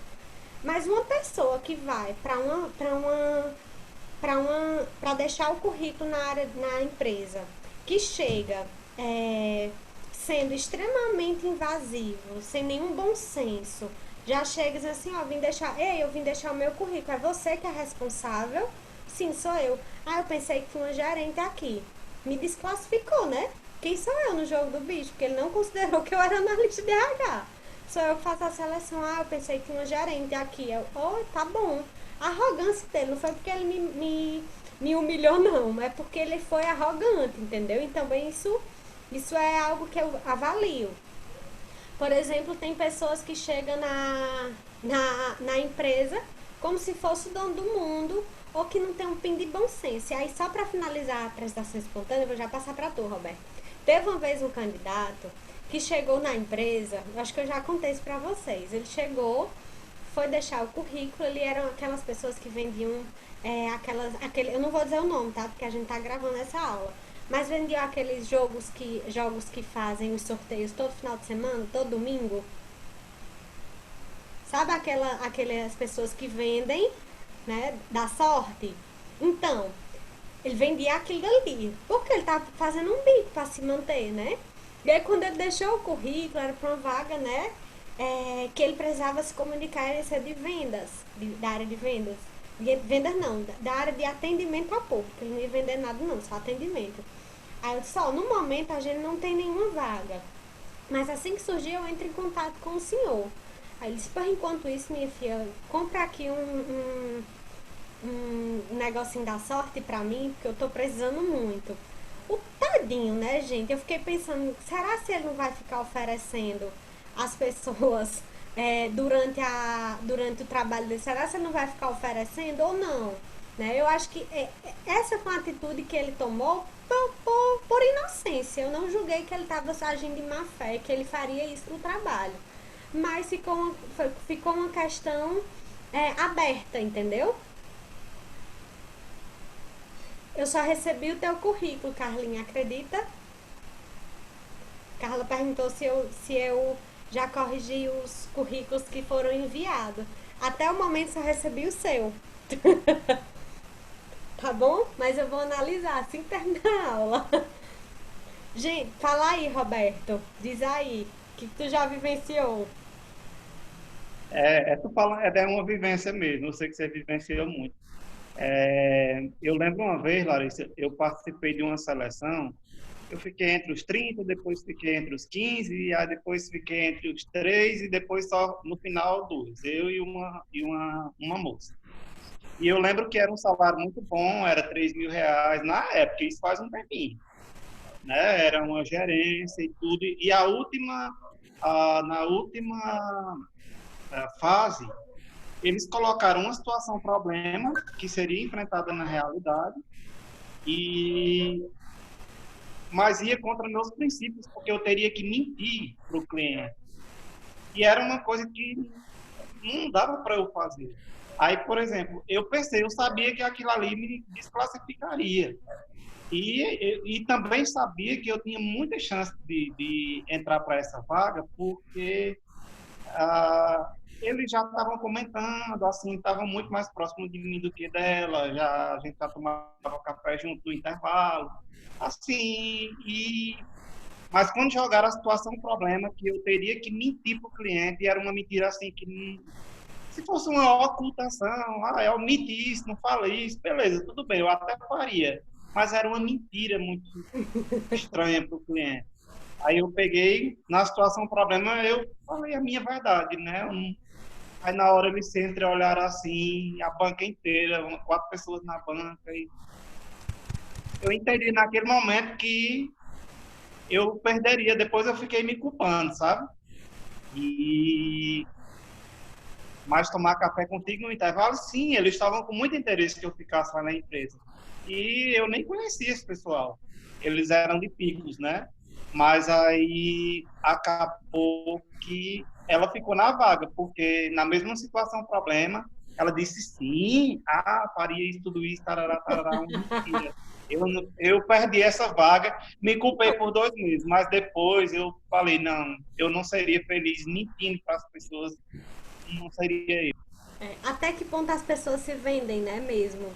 Mas uma pessoa que vai para deixar o currículo na área na empresa, que chega sendo extremamente invasivo, sem nenhum bom senso, já chega e diz assim, ó, eu vim deixar o meu currículo, é você que é responsável? Sim, sou eu. Ah, eu pensei que tinha uma gerente aqui. Me desclassificou, né? Quem sou eu no jogo do bicho? Porque ele não considerou que eu era analista de RH. Sou eu que faço a seleção. Ah, eu pensei que tinha uma gerente aqui. Tá bom. A arrogância dele não foi porque ele me humilhou, não. É porque ele foi arrogante, entendeu? Então, bem, isso é algo que eu avalio. Por exemplo, tem pessoas que chegam na empresa como se fosse o dono do mundo ou que não tem um pin de bom senso. E aí, só para finalizar a apresentação espontânea, eu vou já passar para tu, Roberto. Teve uma vez um candidato que chegou na empresa, acho que eu já contei isso para vocês. Ele chegou, foi deixar o currículo, ele eram aquelas pessoas que vendiam eu não vou dizer o nome, tá? Porque a gente tá gravando essa aula. Mas vendiam aqueles jogos que fazem os sorteios todo final de semana, todo domingo. Sabe aquelas pessoas que vendem, né, da sorte? Então, ele vendia aquilo dali, porque ele tava fazendo um bico para se manter, né? E aí, quando ele deixou o currículo, era para uma vaga, né? Que ele precisava se comunicar e ser de vendas, da área de vendas. De vendas não, da área de atendimento ao público. Ele não ia vender nada não, só atendimento. Aí eu disse, ó, no momento a gente não tem nenhuma vaga. Mas assim que surgir, eu entro em contato com o senhor. Aí ele disse, por enquanto isso, minha filha, compra aqui um negocinho da sorte pra mim, porque eu tô precisando muito. O tadinho, né, gente? Eu fiquei pensando, será se ele não vai ficar oferecendo às pessoas durante o trabalho dele? Será se ele não vai ficar oferecendo ou não? Né? Eu acho que essa foi uma atitude que ele tomou por inocência. Eu não julguei que ele estava agindo de má fé, que ele faria isso no trabalho. Mas ficou uma questão aberta, entendeu? Eu só recebi o teu currículo, Carlinha, acredita? Carla perguntou se eu já corrigi os currículos que foram enviados. Até o momento só recebi o seu. Tá bom? Mas eu vou analisar assim que terminar a aula. Gente, fala aí, Roberto. Diz aí, o que tu já vivenciou? Tu fala, é uma vivência mesmo, eu sei que você vivenciou muito. Eu lembro uma vez, Larissa, eu participei de uma seleção, eu fiquei entre os 30, depois fiquei entre os 15, e aí depois fiquei entre os 3, e depois só no final 2, eu e uma moça. E eu lembro que era um salário muito bom, era R$ 3.000 na época, isso faz um tempinho, né? Era uma gerência e tudo. E na última fase, eles colocaram uma situação problema que seria enfrentada na realidade, e mas ia contra meus princípios, porque eu teria que mentir para o cliente. E era uma coisa que não dava para eu fazer. Aí, por exemplo, eu sabia que aquilo ali me desclassificaria. E também sabia que eu tinha muita chance de entrar para essa vaga, porque eles já estavam comentando, assim, estavam muito mais próximos de mim do que dela, a gente já tomava café junto no intervalo, assim, mas quando jogaram a situação, o problema é que eu teria que mentir para o cliente, e era uma mentira assim que, se fosse uma ocultação, eu menti isso, não falei isso, beleza, tudo bem, eu até faria, mas era uma mentira muito estranha para o cliente. Aí eu peguei, na situação problema, eu falei a minha verdade, né? Aí na hora eles sempre olharam assim, a banca inteira, 4 pessoas na banca, e eu entendi naquele momento que eu perderia, depois eu fiquei me culpando, sabe? E mas tomar café contigo no intervalo, sim, eles estavam com muito interesse que eu ficasse lá na empresa. E eu nem conhecia esse pessoal. Eles eram de Picos, né? Mas aí acabou que ela ficou na vaga, porque na mesma situação, problema, ela disse sim, faria isso, tudo isso, tarará, tarará, uma mentira. Eu perdi essa vaga, me culpei por 2 meses, mas depois eu falei, não, eu não seria feliz mentindo para as pessoas, não seria eu. É, até que ponto as pessoas se vendem, né, mesmo?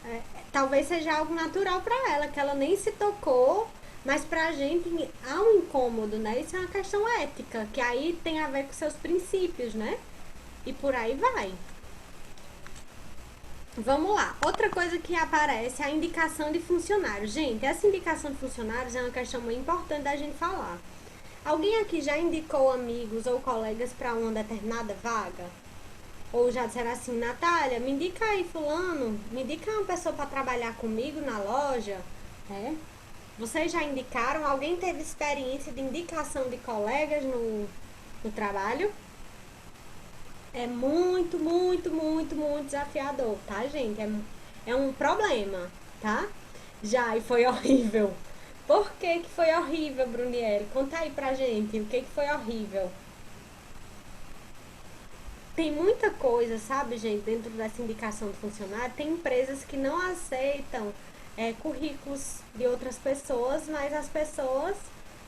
É, talvez seja algo natural para ela, que ela nem se tocou, mas pra gente há um incômodo, né? Isso é uma questão ética, que aí tem a ver com seus princípios, né? E por aí vai. Vamos lá. Outra coisa que aparece é a indicação de funcionários. Gente, essa indicação de funcionários é uma questão muito importante da gente falar. Alguém aqui já indicou amigos ou colegas para uma determinada vaga? Ou já disseram assim, Natália, me indica aí fulano, me indica uma pessoa para trabalhar comigo na loja, é? Vocês já indicaram? Alguém teve experiência de indicação de colegas no trabalho? É muito, muito, muito, muito desafiador, tá, gente? É um problema, tá? Já, e foi horrível. Por que que foi horrível, Brunielli? Conta aí pra gente, o que que foi horrível? Tem muita coisa, sabe, gente, dentro dessa indicação de funcionário. Tem empresas que não aceitam currículos de outras pessoas, mas as pessoas,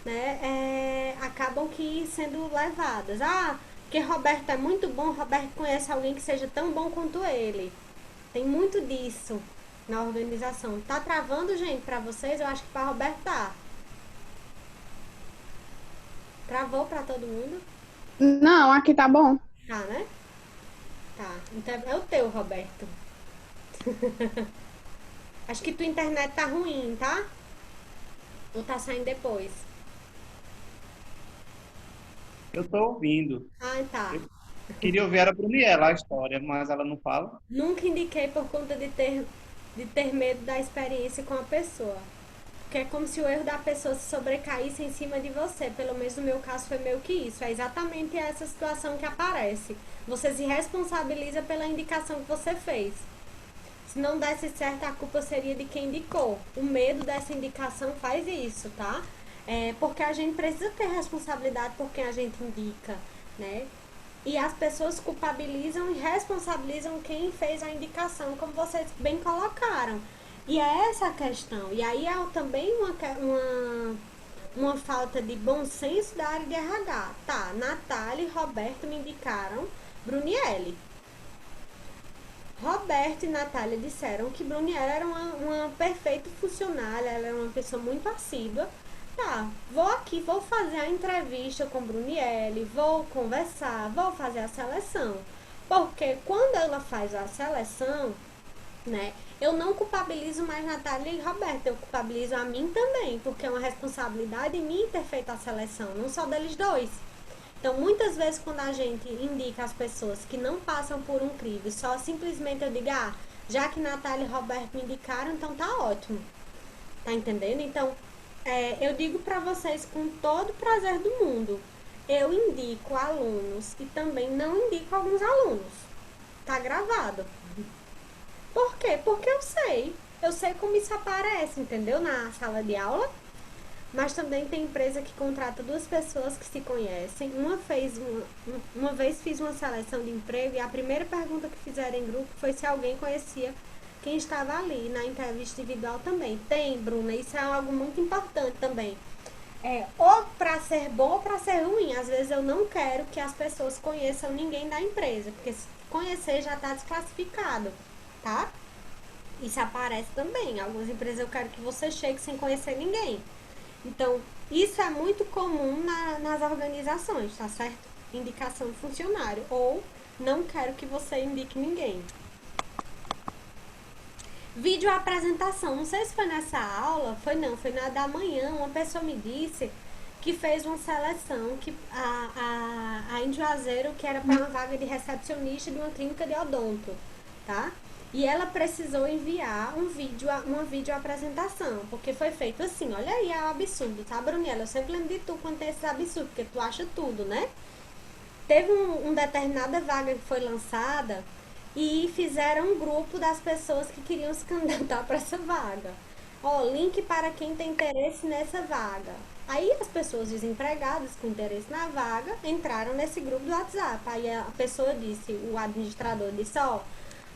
né, acabam que sendo levadas. Ah, porque Roberto é muito bom, Roberto conhece alguém que seja tão bom quanto ele. Tem muito disso na organização. Tá travando, gente, pra vocês? Eu acho que pra Roberto tá. Travou pra todo mundo? Não, aqui tá bom. Tá, né? Tá. Então é o teu, Roberto. Acho que tua internet tá ruim, tá? Ou tá saindo depois? Eu estou ouvindo. Ah, tá. Eu queria ouvir a Bruniela a história, mas ela não fala. Nunca indiquei por conta de ter medo da experiência com a pessoa. Porque é como se o erro da pessoa se sobrecaísse em cima de você. Pelo menos no meu caso foi meio que isso. É exatamente essa situação que aparece. Você se responsabiliza pela indicação que você fez. Se não desse certo, a culpa seria de quem indicou. O medo dessa indicação faz isso, tá? Porque a gente precisa ter responsabilidade por quem a gente indica, né? E as pessoas culpabilizam e responsabilizam quem fez a indicação, como vocês bem colocaram. E é essa a questão. E aí é também uma falta de bom senso da área de RH. Tá, Natália e Roberto me indicaram Brunielli. Roberto e Natália disseram que Bruniella era uma perfeita funcionária, ela era uma pessoa muito assídua. Tá, vou fazer a entrevista com Brunielle, vou conversar, vou fazer a seleção. Porque quando ela faz a seleção, né, eu não culpabilizo mais Natália e Roberto, eu culpabilizo a mim também, porque é uma responsabilidade em mim ter feito a seleção, não só deles dois. Então, muitas vezes, quando a gente indica as pessoas que não passam por um crivo, só simplesmente eu digo, Já que Natália e Roberto me indicaram, então tá ótimo. Tá entendendo? Então, eu digo pra vocês com todo o prazer do mundo. Eu indico alunos e também não indico alguns alunos. Tá gravado. Por quê? Porque eu sei. Eu sei como isso aparece, entendeu? Na sala de aula. Mas também tem empresa que contrata duas pessoas que se conhecem. Uma vez fiz uma seleção de emprego e a primeira pergunta que fizeram em grupo foi se alguém conhecia quem estava ali na entrevista individual também. Tem, Bruna, isso é algo muito importante também. Ou para ser bom ou para ser ruim. Às vezes eu não quero que as pessoas conheçam ninguém da empresa, porque se conhecer já está desclassificado, tá? Isso aparece também. Em algumas empresas eu quero que você chegue sem conhecer ninguém. Então, isso é muito comum nas organizações, tá certo? Indicação de funcionário. Ou não quero que você indique ninguém. Vídeo apresentação. Não sei se foi nessa aula, foi na da manhã. Uma pessoa me disse que fez uma seleção que a em Juazeiro, que era para uma vaga de recepcionista de uma clínica de odonto, tá? E ela precisou enviar uma vídeo apresentação, porque foi feito assim, olha aí, é um absurdo, tá, Brunella? Eu sempre lembro de tu quando tem esses absurdos, porque tu acha tudo, né? Teve uma determinada vaga que foi lançada e fizeram um grupo das pessoas que queriam se candidatar para essa vaga. Ó, link para quem tem interesse nessa vaga. Aí as pessoas desempregadas com interesse na vaga entraram nesse grupo do WhatsApp. Aí a pessoa disse, o administrador disse, ó,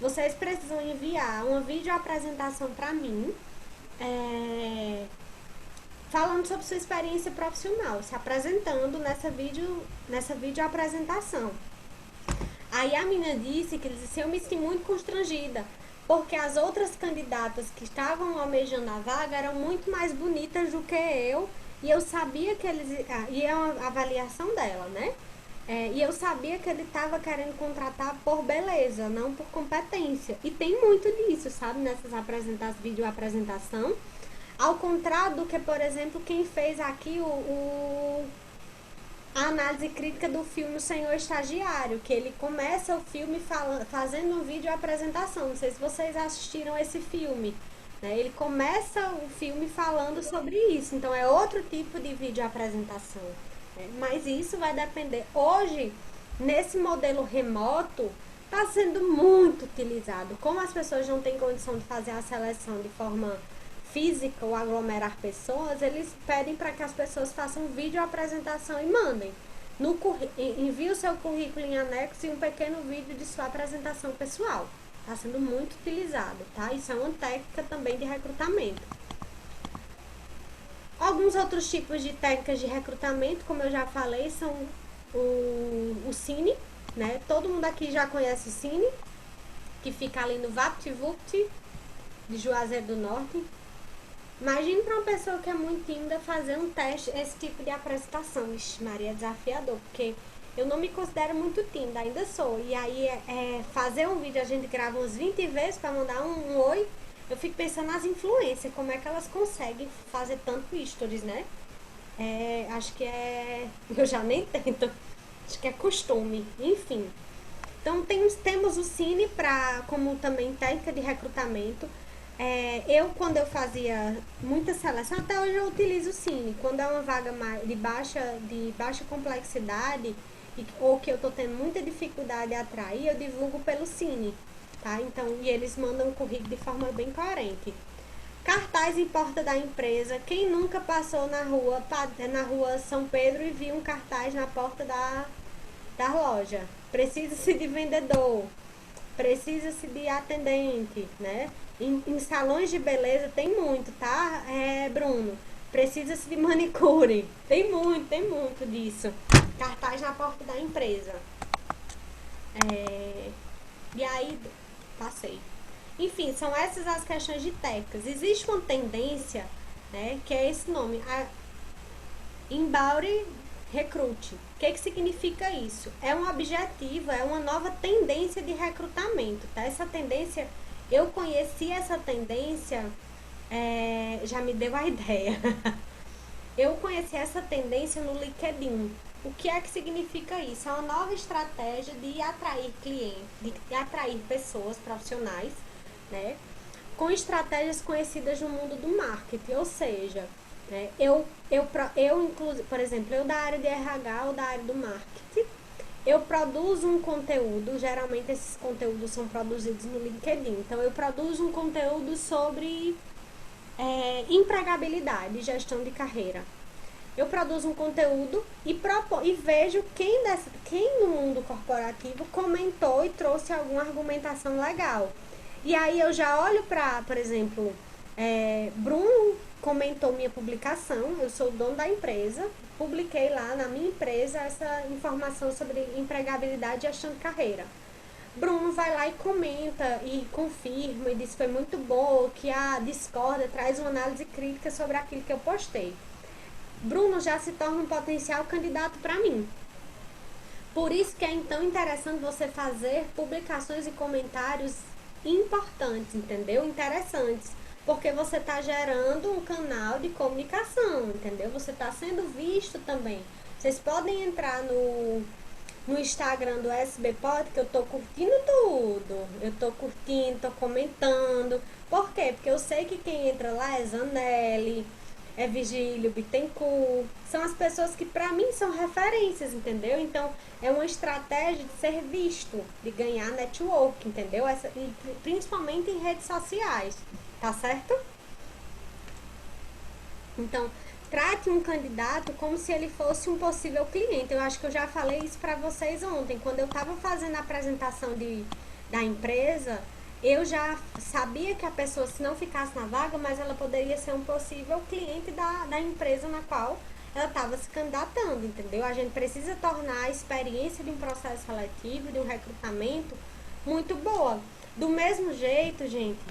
vocês precisam enviar uma vídeo apresentação para mim, falando sobre sua experiência profissional, se apresentando nessa vídeo apresentação. Aí a menina disse que eu me senti muito constrangida, porque as outras candidatas que estavam almejando a vaga eram muito mais bonitas do que eu, e eu sabia que e é uma avaliação dela, né? E eu sabia que ele estava querendo contratar por beleza, não por competência. E tem muito disso, sabe? Nessas vídeo apresentação. Ao contrário do que, por exemplo, quem fez aqui a análise crítica do filme O Senhor Estagiário, que ele começa o filme fazendo um vídeo apresentação. Não sei se vocês assistiram esse filme, né? Ele começa o filme falando sobre isso. Então é outro tipo de vídeo apresentação. Mas isso vai depender. Hoje, nesse modelo remoto, está sendo muito utilizado. Como as pessoas não têm condição de fazer a seleção de forma física ou aglomerar pessoas, eles pedem para que as pessoas façam vídeo apresentação e mandem. Envie o seu currículo em anexo e um pequeno vídeo de sua apresentação pessoal. Está sendo muito utilizado, tá? Isso é uma técnica também de recrutamento. Alguns outros tipos de técnicas de recrutamento, como eu já falei, são o Cine, né? Todo mundo aqui já conhece o Cine, que fica ali no VaptVupt de Juazeiro do Norte. Imagine para uma pessoa que é muito tímida fazer um teste, esse tipo de apresentação. Ixi, Maria, é desafiador, porque eu não me considero muito tímida, ainda sou. E aí, fazer um vídeo, a gente grava uns 20 vezes para mandar um oi. Eu fico pensando nas influências, como é que elas conseguem fazer tanto stories, né? Acho que eu já nem tento. Acho que é costume, enfim. Então, temos o Cine como também técnica de recrutamento. Quando eu fazia muita seleção, até hoje eu utilizo o Cine. Quando é uma vaga de baixa complexidade, ou que eu tô tendo muita dificuldade de atrair, eu divulgo pelo Cine, tá? Então, e eles mandam o currículo de forma bem coerente. Cartaz em porta da empresa. Quem nunca passou na rua São Pedro e viu um cartaz na porta da loja? Precisa-se de vendedor, precisa-se de atendente, né? Em salões de beleza tem muito, tá, Bruno? Precisa-se de manicure. Tem muito disso. Cartaz na porta da empresa. E aí, passei. Enfim, são essas as questões de técnicas. Existe uma tendência, né, que é esse nome, Inbound Recruit. O que significa isso? É um objetivo, é uma nova tendência de recrutamento, tá? Essa tendência, eu conheci essa tendência, já me deu a ideia. Eu conheci essa tendência no LinkedIn. O que é que significa isso? É uma nova estratégia de atrair clientes, de atrair pessoas profissionais, né? Com estratégias conhecidas no mundo do marketing, ou seja, né, inclusive, por exemplo, eu da área de RH ou da área do marketing, eu produzo um conteúdo, geralmente esses conteúdos são produzidos no LinkedIn, então eu produzo um conteúdo sobre empregabilidade, gestão de carreira. Eu produzo um conteúdo e vejo quem no mundo corporativo comentou e trouxe alguma argumentação legal. E aí eu já olho para, por exemplo, Bruno comentou minha publicação, eu sou o dono da empresa, publiquei lá na minha empresa essa informação sobre empregabilidade e gestão de carreira. Bruno vai lá e comenta e confirma e diz que foi muito bom, que a discorda, traz uma análise crítica sobre aquilo que eu postei. Bruno já se torna um potencial candidato para mim. Por isso que é então interessante você fazer publicações e comentários importantes, entendeu? Interessantes. Porque você está gerando um canal de comunicação, entendeu? Você está sendo visto também. Vocês podem entrar no Instagram do SB Pod, que eu tô curtindo tudo. Eu tô curtindo, tô comentando. Por quê? Porque eu sei que quem entra lá é Zanelli, é Vigílio Bittencourt. São as pessoas que pra mim são referências, entendeu? Então é uma estratégia de ser visto, de ganhar network, entendeu? Principalmente em redes sociais, tá certo? Então, trate um candidato como se ele fosse um possível cliente. Eu acho que eu já falei isso para vocês ontem. Quando eu estava fazendo a apresentação da empresa, eu já sabia que a pessoa, se não ficasse na vaga, mas ela poderia ser um possível cliente da empresa na qual ela estava se candidatando, entendeu? A gente precisa tornar a experiência de um processo seletivo, de um recrutamento, muito boa. Do mesmo jeito, gente,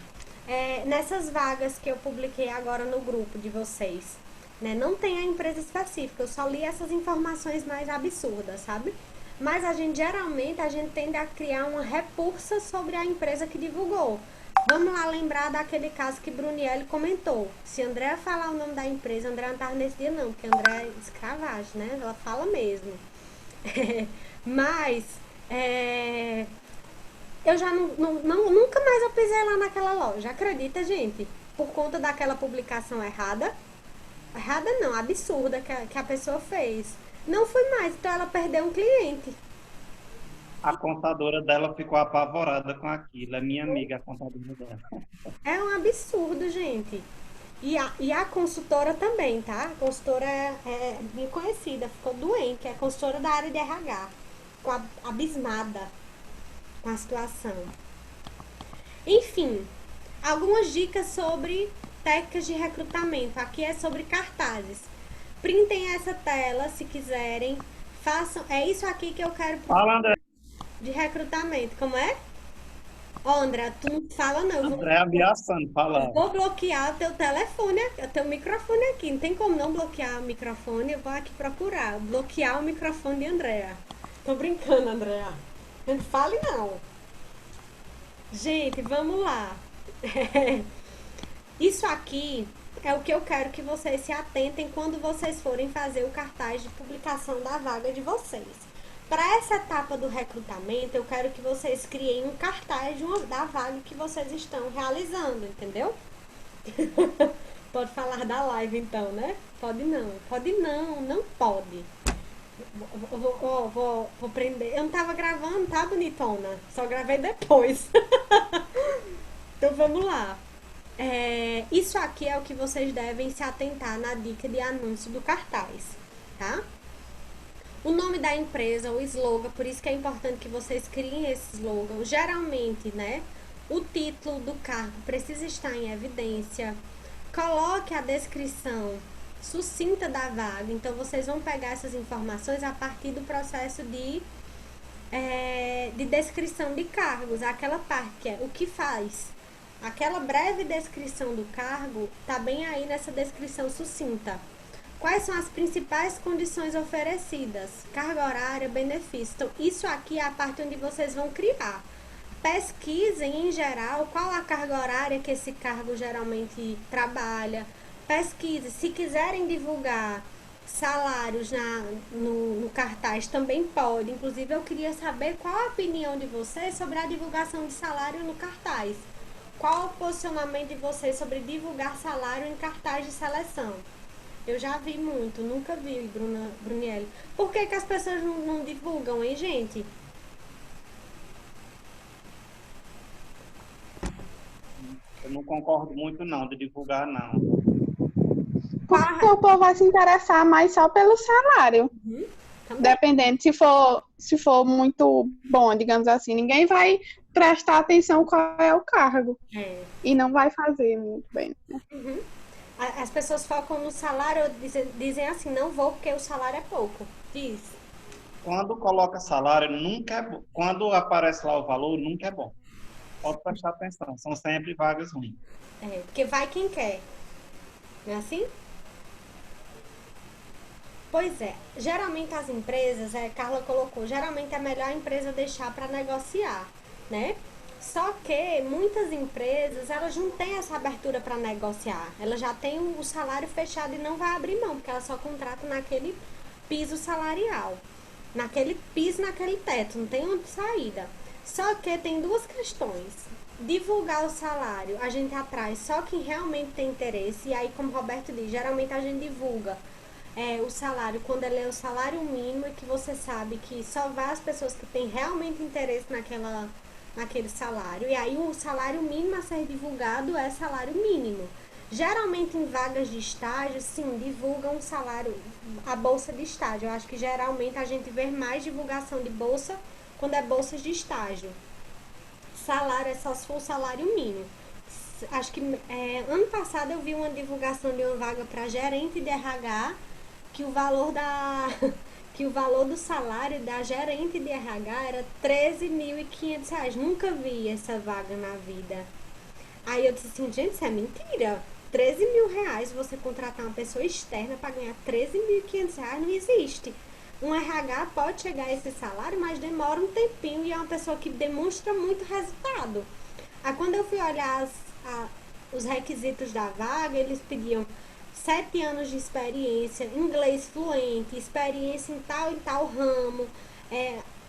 nessas vagas que eu publiquei agora no grupo de vocês, né, não tem a empresa específica, eu só li essas informações mais absurdas, sabe? Mas geralmente a gente tende a criar uma repulsa sobre a empresa que divulgou. Vamos lá lembrar daquele caso que Brunielli comentou. Se a Andréa falar o nome da empresa, a Andréa não estava nesse dia não, porque a Andréa é escravagem, né? Ela fala mesmo. Mas eu já nunca mais eu pisei lá naquela loja, acredita, gente? Por conta daquela publicação errada. Errada não, absurda que a pessoa fez. Não foi mais, então ela perdeu um cliente. A contadora dela ficou apavorada com aquilo. É minha amiga, a contadora dela. É um absurdo, gente. E a consultora também, tá? A consultora é bem conhecida, ficou doente. É a consultora da área de RH. Ficou abismada com a situação. Enfim, algumas dicas sobre técnicas de recrutamento. Aqui é sobre cartazes. Printem essa tela se quiserem. Façam. É isso aqui que eu quero Fala, André. de recrutamento. Como é? Ó, André, tu não fala não. André ameaçando, fala. Vou bloquear o teu telefone, o teu microfone aqui. Não tem como não bloquear o microfone. Eu vou aqui procurar. Bloquear o microfone de Andréa. Tô brincando, Andréa. Não fale não. Gente, vamos lá. Isso aqui é o que eu quero que vocês se atentem quando vocês forem fazer o cartaz de publicação da vaga de vocês. Para essa etapa do recrutamento, eu quero que vocês criem um cartaz da vaga que vocês estão realizando, entendeu? Pode falar da live então, né? Pode não, não pode. Vou prender. Eu não tava gravando, tá, bonitona? Só gravei depois. Então vamos lá. Isso aqui é o que vocês devem se atentar na dica de anúncio do cartaz, tá? O nome da empresa, o slogan, por isso que é importante que vocês criem esse slogan. Geralmente, né, o título do cargo precisa estar em evidência. Coloque a descrição sucinta da vaga. Então, vocês vão pegar essas informações a partir do processo de descrição de cargos. Aquela parte que é o que faz. Aquela breve descrição do cargo tá bem aí nessa descrição sucinta. Quais são as principais condições oferecidas? Carga horária, benefício. Então, isso aqui é a parte onde vocês vão criar. Pesquisem, em geral, qual a carga horária que esse cargo geralmente trabalha. Pesquise. Se quiserem divulgar salários no cartaz, também pode. Inclusive, eu queria saber qual a opinião de vocês sobre a divulgação de salário no cartaz. qual o posicionamento de vocês sobre divulgar salário em cartaz de seleção? Eu já vi muito, nunca vi, Brunielli. Por que as pessoas não divulgam, hein, gente? Eu não concordo muito, não, de divulgar, não. Porque o povo vai se interessar mais só pelo salário. Também. Dependendo, se for muito bom, digamos assim, ninguém vai prestar atenção qual é o cargo. É. E não vai fazer muito bem. As pessoas focam no salário, dizem assim, não vou porque o salário é pouco. Diz. Quando coloca salário, nunca é bom. Quando aparece lá o valor, nunca é bom. Pode prestar atenção, são sempre vagas ruins. É, porque vai quem quer. Não é assim? Pois é. Geralmente as empresas, Carla colocou, geralmente é melhor a empresa deixar para negociar, né? Só que muitas empresas, elas não têm essa abertura para negociar. Elas já têm o salário fechado e não vai abrir mão, porque elas só contratam naquele piso salarial. Naquele piso, naquele teto, não tem onde saída. Só que tem duas questões. Divulgar o salário, a gente atrai só quem realmente tem interesse. E aí, como o Roberto diz, geralmente a gente divulga o salário quando ele é o salário mínimo e que você sabe que só vai as pessoas que têm realmente interesse naquele salário. E aí o salário mínimo a ser divulgado é salário mínimo. Geralmente em vagas de estágio, sim, divulgam o salário, a bolsa de estágio. Eu acho que geralmente a gente vê mais divulgação de bolsa quando é bolsas de estágio. Salário é só se for o salário mínimo. Acho que ano passado eu vi uma divulgação de uma vaga para gerente de RH que o valor que o valor do salário da gerente de RH era R$13.500. Nunca vi essa vaga na vida. Aí eu disse assim, gente, isso é mentira. R$13.000 você contratar uma pessoa externa para ganhar R$13.500 não existe. Um RH pode chegar a esse salário, mas demora um tempinho e é uma pessoa que demonstra muito resultado. Aí quando eu fui olhar os requisitos da vaga, eles pediam 7 anos de experiência, inglês fluente, experiência em tal e tal ramo.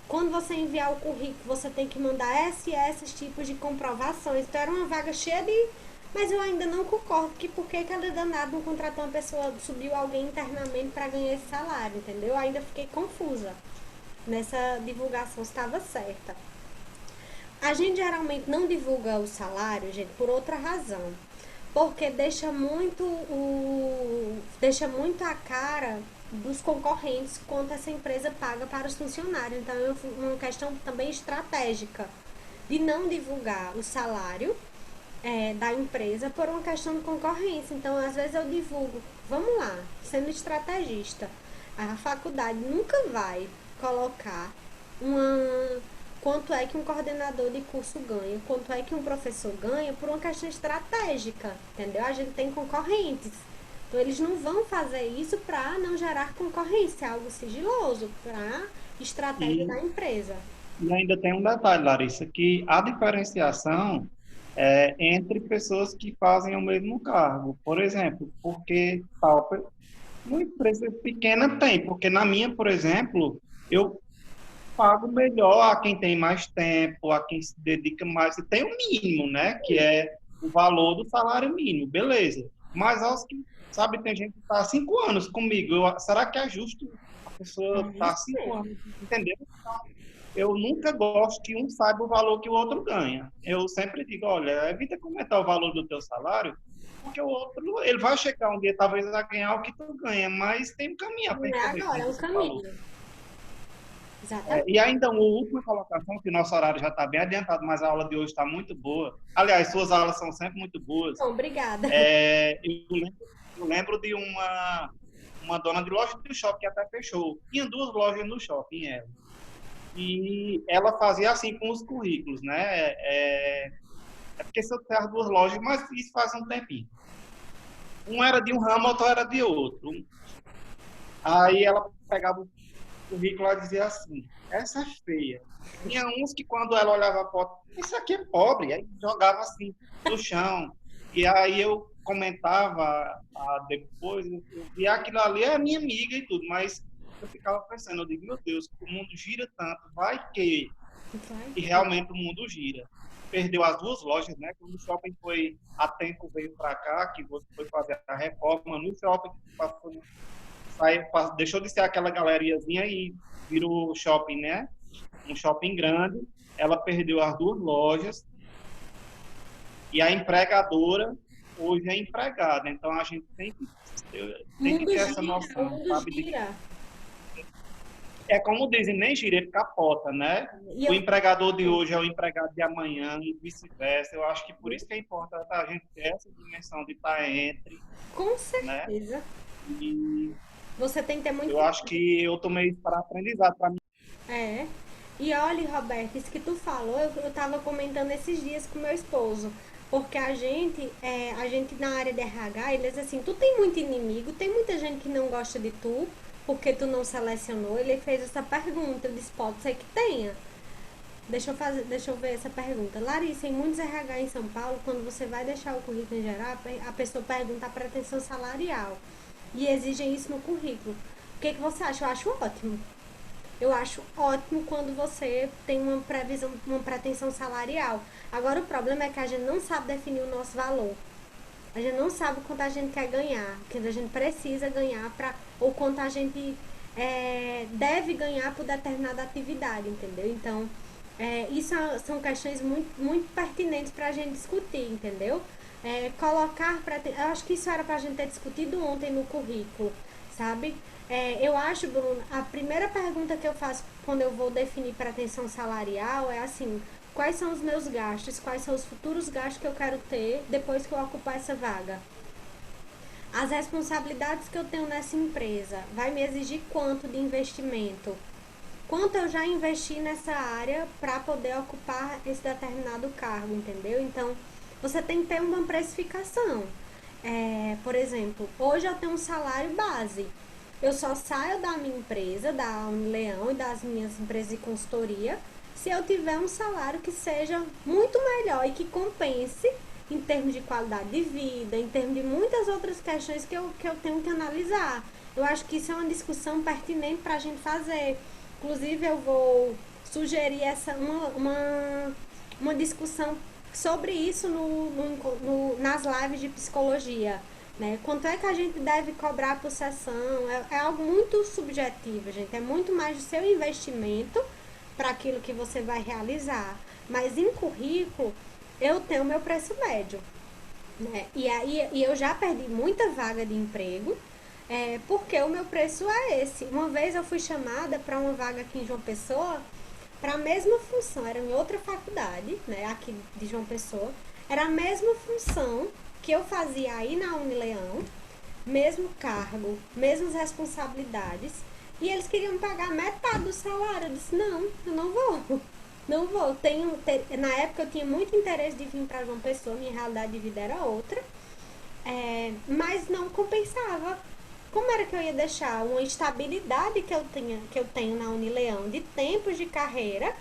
Quando você enviar o currículo, você tem que mandar esses tipos de comprovações. Então era uma vaga cheia de... Mas eu ainda não concordo que por que ela danada não contratou uma pessoa, subiu alguém internamente para ganhar esse salário, entendeu? Eu ainda fiquei confusa nessa divulgação, se estava certa. A gente geralmente não divulga o salário, gente, por outra razão. Porque deixa muito a cara dos concorrentes quanto essa empresa paga para os funcionários. Então é uma questão também estratégica de não divulgar o salário da empresa por uma questão de concorrência. Então às vezes eu divulgo, vamos lá, sendo estrategista, a faculdade nunca vai colocar quanto é que um coordenador de curso ganha, quanto é que um professor ganha por uma questão estratégica, entendeu? A gente tem concorrentes. Então, eles não vão fazer isso para não gerar concorrência, algo sigiloso, para estratégia da empresa. E ainda tem um detalhe, Larissa, que a diferenciação é entre pessoas que fazem o mesmo cargo. Por exemplo, porque uma empresa pequena tem, porque na minha, por exemplo, eu pago melhor a quem tem mais tempo, a quem se dedica mais. E tem o mínimo, né? Que é o valor do salário mínimo, beleza. Mas aos que, sabe, tem gente que está há 5 anos comigo. Será que é justo a pessoa estar há 5 anos? Entendeu? Então, eu nunca gosto que um saiba o valor que o outro ganha. Eu sempre digo, olha, evita comentar o valor do teu salário, porque o outro, ele vai chegar um dia, talvez, a ganhar o que tu ganha, mas tem um caminho a Não é agora, é um caminho. E ainda uma última colocação, que nosso horário já está bem adiantado, mas a aula de hoje está muito boa. Aliás, suas aulas são sempre muito boas. Bom, obrigada. Eu lembro de uma dona de loja do shopping que até fechou. Tinha 2 lojas no shopping, ela. E ela fazia assim com os currículos, né? Porque se eu tenho as 2 lojas, mas isso faz um tempinho. Um era de um ramo, outro era de outro. Aí ela pegava o currículo e dizia assim, essa é feia. Tinha uns que quando ela olhava a foto, isso aqui é pobre, aí jogava assim no chão. E aí eu comentava depois, eu via aquilo ali, é minha amiga e tudo, mas eu ficava pensando, eu digo, meu Deus, o mundo gira tanto, vai que... E realmente o mundo gira. perdeu as duas lojas, né? Quando o shopping foi, a Tempo veio para cá, que você foi fazer a reforma no shopping, deixou de ser aquela galeriazinha e virou shopping, né? Um shopping grande. Ela perdeu as duas lojas e a empregadora hoje é empregada. Então a gente tem que Mundo ter essa gira, o noção, mundo sabe? gira. É como dizem, nem gira, ele capota, né? E O eu, empregador de hoje é o empregado de amanhã e vice-versa. Eu acho que por isso que é importante a gente ter essa dimensão de estar entre, com né? certeza, E você tem que ter eu muito. acho que eu tomei isso para aprendizado para mim. É. E olha, Roberto, isso que tu falou, eu tava comentando esses dias com meu esposo. Porque a gente na área de RH, eles assim, tu tem muito inimigo, tem muita gente que não gosta de tu, porque tu não selecionou. Ele fez essa pergunta, eu disse, pode ser que tenha. Deixa eu ver essa pergunta. Larissa, em muitos RH em São Paulo, quando você vai deixar o currículo em geral, a pessoa pergunta a pretensão salarial. E exigem isso no currículo. O que você acha? Eu acho ótimo. Eu acho ótimo quando você tem uma previsão, uma pretensão salarial. Agora o problema é que a gente não sabe definir o nosso valor. A gente não sabe quanto a gente quer ganhar, quanto a gente precisa ganhar ou quanto a gente deve ganhar por determinada atividade, entendeu? Então, isso são questões muito, muito pertinentes para a gente discutir, entendeu? Eu acho que isso era para a gente ter discutido ontem no currículo, sabe? Eu acho, Bruno, a primeira pergunta que eu faço quando eu vou definir pretensão salarial é assim: quais são os meus gastos, quais são os futuros gastos que eu quero ter depois que eu ocupar essa vaga? As responsabilidades que eu tenho nessa empresa vai me exigir quanto de investimento? Quanto eu já investi nessa área para poder ocupar esse determinado cargo, entendeu? Então, você tem que ter uma precificação. Por exemplo, hoje eu tenho um salário base. Eu só saio da minha empresa, da Unileão e das minhas empresas de consultoria, se eu tiver um salário que seja muito melhor e que compense em termos de qualidade de vida, em termos de muitas outras questões que eu tenho que analisar. Eu acho que isso é uma discussão pertinente para a gente fazer. Inclusive, eu vou sugerir uma discussão sobre isso nas lives de psicologia. Né? Quanto é que a gente deve cobrar por sessão? É algo muito subjetivo, gente. É muito mais do seu investimento para aquilo que você vai realizar. Mas em currículo, eu tenho meu preço médio. Né? E eu já perdi muita vaga de emprego, porque o meu preço é esse. Uma vez eu fui chamada para uma vaga aqui em João Pessoa, para a mesma função, era em outra faculdade, né, aqui de João Pessoa, era a mesma função que eu fazia aí na Unileão, mesmo cargo, mesmas responsabilidades, e eles queriam pagar metade do salário. Eu disse, não, eu não vou. Não vou. Na época eu tinha muito interesse de vir para João Pessoa, minha realidade de vida era outra, mas não compensava. Como era que eu ia deixar uma estabilidade que eu tenho na Unileão de tempos de carreira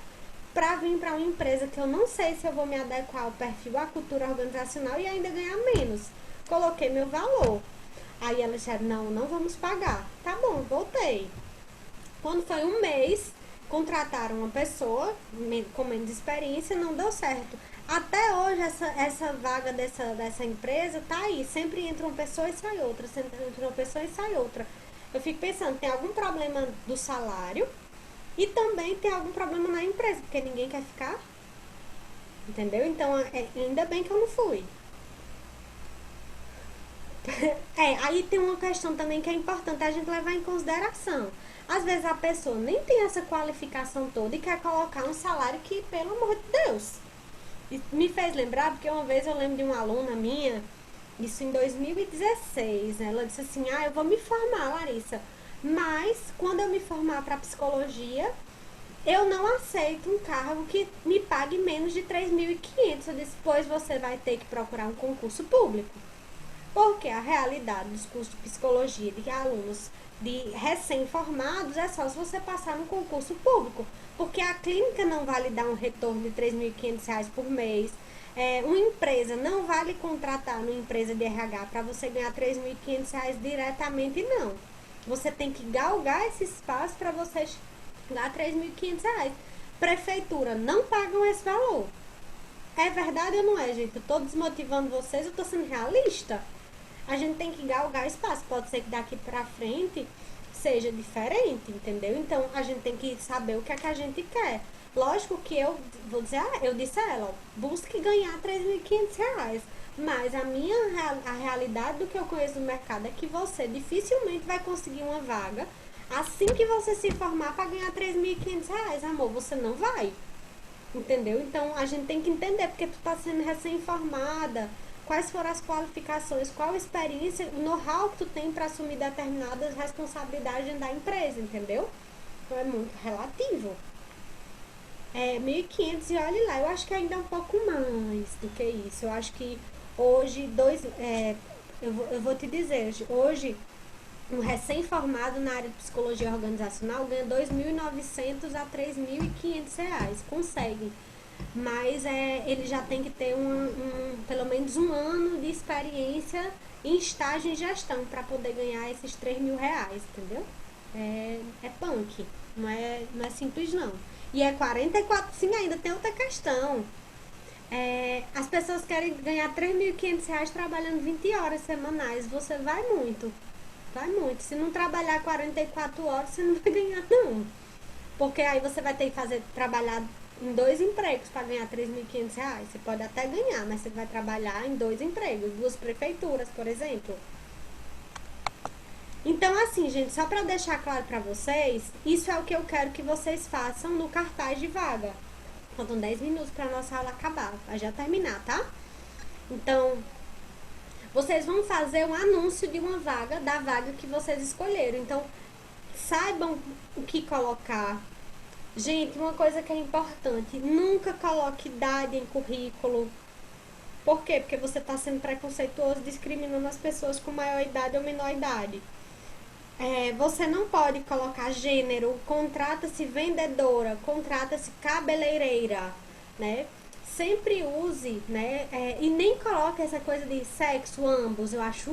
para vir para uma empresa que eu não sei se eu vou me adequar ao perfil, à cultura organizacional e ainda ganhar menos? Coloquei meu valor. Aí elas disseram, não, não vamos pagar. Tá bom, voltei. Quando foi um mês, contrataram uma pessoa com menos experiência, não deu certo. Até hoje, essa vaga dessa empresa tá aí. Sempre entra uma pessoa e sai outra. Sempre entra uma pessoa e sai outra. Eu fico pensando, tem algum problema do salário e também tem algum problema na empresa, porque ninguém quer ficar. Entendeu? Então, ainda bem que eu não fui. Aí tem uma questão também que é importante a gente levar em consideração. Às vezes a pessoa nem tem essa qualificação toda e quer colocar um salário que, pelo amor de Deus. E me fez lembrar, porque uma vez eu lembro de uma aluna minha, isso em 2016, né? Ela disse assim, eu vou me formar, Larissa, mas quando eu me formar para psicologia, eu não aceito um cargo que me pague menos de 3.500. Eu disse, pois você vai ter que procurar um concurso público. Porque a realidade dos cursos de psicologia de alunos de recém-formados é só se você passar no concurso público. Porque a clínica não vai lhe dar um retorno de R$ 3.500 por mês. Uma empresa não vai lhe contratar numa empresa de RH para você ganhar R$ 3.500 diretamente, não. Você tem que galgar esse espaço para você ganhar R$ 3.500. Prefeitura não pagam esse valor. É verdade ou não é, gente? Eu tô desmotivando vocês, eu tô sendo realista. A gente tem que galgar espaço. Pode ser que daqui pra frente seja diferente, entendeu? Então a gente tem que saber o que é que a gente quer. Lógico que eu vou dizer, eu disse a ela, ó, busque ganhar R$ 3.500. Mas a realidade do que eu conheço do mercado é que você dificilmente vai conseguir uma vaga assim que você se formar para ganhar R$ 3.500, amor. Você não vai. Entendeu? Então a gente tem que entender porque tu tá sendo recém-formada, quais foram as qualificações, qual a experiência, o know-how que tu tem para assumir determinadas responsabilidades da empresa, entendeu? Então é muito relativo. 1.500 e olhe lá, eu acho que ainda é um pouco mais do que isso. Eu acho que hoje, eu vou te dizer, hoje um recém-formado na área de psicologia organizacional ganha 2.900 a R$ 3.500. Consegue. Mas ele já tem que ter pelo menos um ano de experiência em estágio em gestão para poder ganhar esses R$ 3.000, entendeu? É punk. Não é simples, não. E é 44, sim, ainda tem outra questão. As pessoas querem ganhar R$ 3.500 trabalhando 20 horas semanais. Você vai muito. Vai muito. Se não trabalhar 44 horas, você não vai ganhar, não. Porque aí você vai ter que trabalhar em 2 empregos para ganhar R$ 3.500. Você pode até ganhar, mas você vai trabalhar em 2 empregos, 2 prefeituras, por exemplo. Então, assim, gente, só para deixar claro para vocês, isso é o que eu quero que vocês façam no cartaz de vaga. Faltam 10 minutos para nossa aula acabar, vai já terminar, tá? Então, vocês vão fazer um anúncio de uma vaga, da vaga que vocês escolheram. Então, saibam o que colocar. Gente, uma coisa que é importante, nunca coloque idade em currículo. Por quê? Porque você está sendo preconceituoso, discriminando as pessoas com maior idade ou menor idade. Você não pode colocar gênero, contrata-se vendedora, contrata-se cabeleireira, né? Sempre use, né? E nem coloque essa coisa de sexo ambos. Eu acho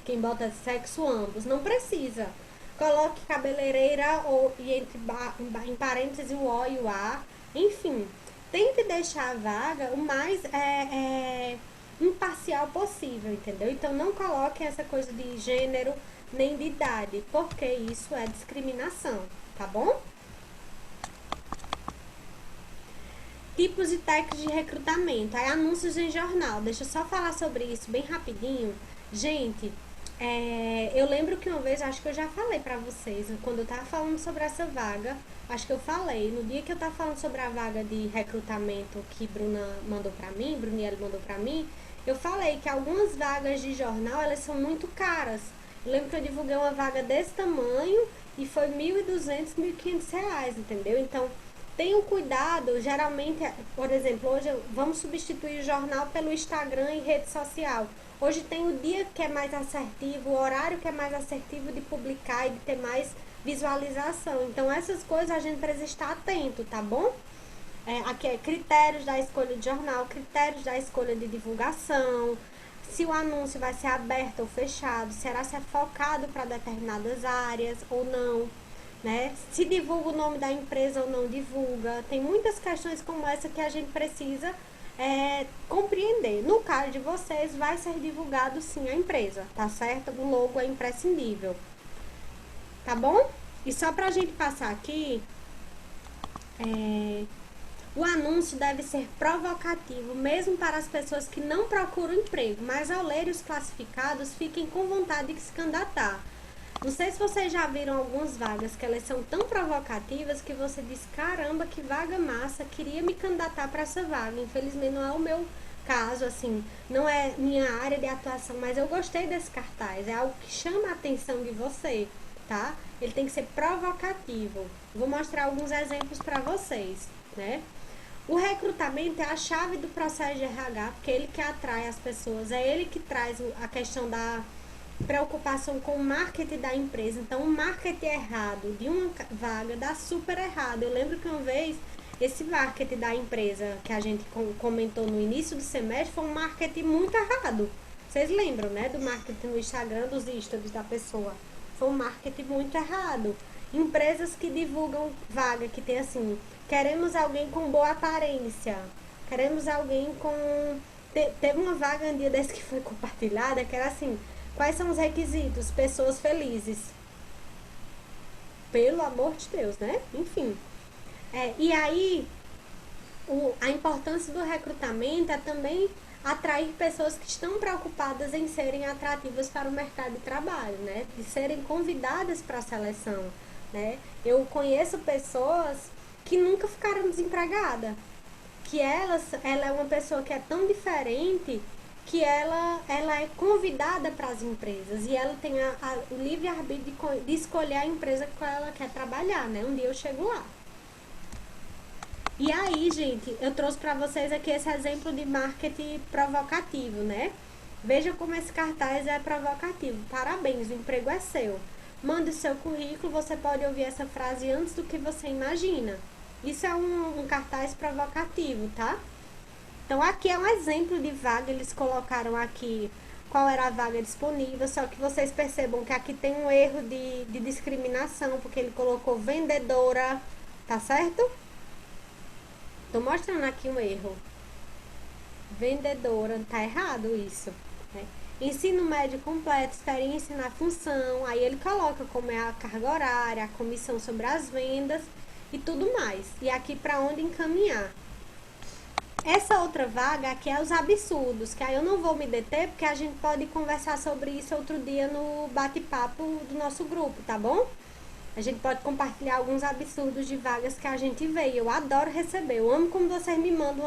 quem bota sexo ambos. Não precisa. Coloque cabeleireira em parênteses o O e o A. Enfim, tente deixar a vaga o mais imparcial possível, entendeu? Então não coloque essa coisa de gênero nem de idade, porque isso é discriminação, tá bom? Tipos e técnicas de recrutamento. Anúncios em jornal. Deixa eu só falar sobre isso bem rapidinho. Gente, eu lembro que uma vez, acho que eu já falei pra vocês, quando eu tava falando sobre essa vaga, acho que eu falei, no dia que eu tava falando sobre a vaga de recrutamento que Bruniele mandou pra mim, eu falei que algumas vagas de jornal, elas são muito caras. Eu lembro que eu divulguei uma vaga desse tamanho e foi R$ 1.200, R$ 1.500, entendeu? Então, tenham cuidado, geralmente, por exemplo, hoje vamos substituir o jornal pelo Instagram e rede social. Hoje tem o dia que é mais assertivo, o horário que é mais assertivo de publicar e de ter mais visualização. Então, essas coisas a gente precisa estar atento, tá bom? Aqui é critérios da escolha de jornal, critérios da escolha de divulgação, se o anúncio vai ser aberto ou fechado, será se é focado para determinadas áreas ou não, né? Se divulga o nome da empresa ou não divulga. Tem muitas questões como essa que a gente precisa compreender. No caso de vocês, vai ser divulgado sim a empresa, tá certo? O logo é imprescindível, tá bom? E só pra gente passar aqui, o anúncio deve ser provocativo, mesmo para as pessoas que não procuram emprego, mas ao ler os classificados, fiquem com vontade de se candidatar. Não sei se vocês já viram algumas vagas que elas são tão provocativas que você diz, caramba, que vaga massa, queria me candidatar para essa vaga. Infelizmente não é o meu caso, assim, não é minha área de atuação, mas eu gostei desse cartaz, é algo que chama a atenção de você, tá? Ele tem que ser provocativo. Vou mostrar alguns exemplos para vocês, né? O recrutamento é a chave do processo de RH, porque é ele que atrai as pessoas, é ele que traz a questão da preocupação com o marketing da empresa. Então, o marketing errado de uma vaga dá super errado. Eu lembro que uma vez, esse marketing da empresa que a gente comentou no início do semestre foi um marketing muito errado. Vocês lembram, né, do marketing no Instagram, dos stories da pessoa? Foi um marketing muito errado. Empresas que divulgam vaga que tem assim, queremos alguém com boa aparência, Queremos alguém com... Teve uma vaga um dia desse que foi compartilhada, que era assim, quais são os requisitos? Pessoas felizes. Pelo amor de Deus, né? Enfim. E aí, a importância do recrutamento é também atrair pessoas que estão preocupadas em serem atrativas para o mercado de trabalho, né? De serem convidadas para a seleção, né? Eu conheço pessoas que nunca ficaram desempregadas, que ela é uma pessoa que é tão diferente que ela é convidada para as empresas e ela tem o livre-arbítrio de escolher a empresa que ela quer trabalhar, né? Um dia eu chego lá. E aí, gente, eu trouxe para vocês aqui esse exemplo de marketing provocativo, né? Veja como esse cartaz é provocativo. Parabéns, o emprego é seu. Mande o seu currículo, você pode ouvir essa frase antes do que você imagina. Isso é um cartaz provocativo, tá? Então, aqui é um exemplo de vaga, eles colocaram aqui qual era a vaga disponível, só que vocês percebam que aqui tem um erro de discriminação, porque ele colocou vendedora, tá certo? Tô mostrando aqui um erro. Vendedora, tá errado isso, né? Ensino médio completo, experiência na função, aí ele coloca como é a carga horária, a comissão sobre as vendas e tudo mais. E aqui para onde encaminhar. Essa outra vaga aqui é os absurdos, que aí eu não vou me deter, porque a gente pode conversar sobre isso outro dia no bate-papo do nosso grupo, tá bom? A gente pode compartilhar alguns absurdos de vagas que a gente vê. Eu adoro receber. Eu amo quando vocês me mandam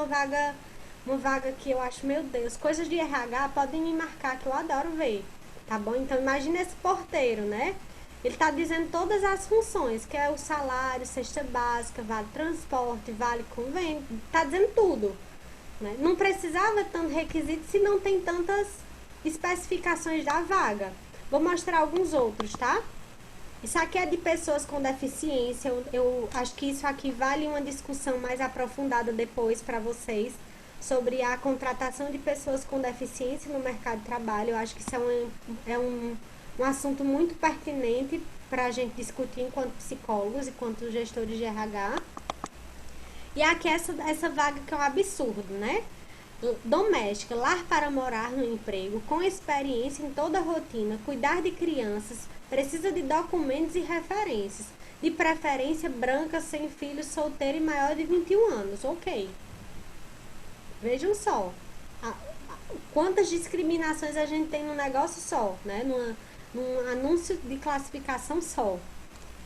uma vaga que eu acho, meu Deus, coisas de RH, podem me marcar que eu adoro ver, tá bom? Então imagina esse porteiro, né? Ele tá dizendo todas as funções, que é o salário, cesta básica, vale transporte, vale convênio, tá dizendo tudo, né? Não precisava tanto requisito se não tem tantas especificações da vaga. Vou mostrar alguns outros, tá? Isso aqui é de pessoas com deficiência. Eu acho que isso aqui vale uma discussão mais aprofundada depois para vocês sobre a contratação de pessoas com deficiência no mercado de trabalho. Eu acho que isso é um assunto muito pertinente para a gente discutir enquanto psicólogos e enquanto gestores de RH. E aqui essa vaga que é um absurdo, né? Doméstica, lar para morar no emprego, com experiência em toda a rotina, cuidar de crianças, precisa de documentos e referências, de preferência branca, sem filhos, solteira e maior de 21 anos, ok. Vejam só, quantas discriminações a gente tem num negócio só, né? Num anúncio de classificação só.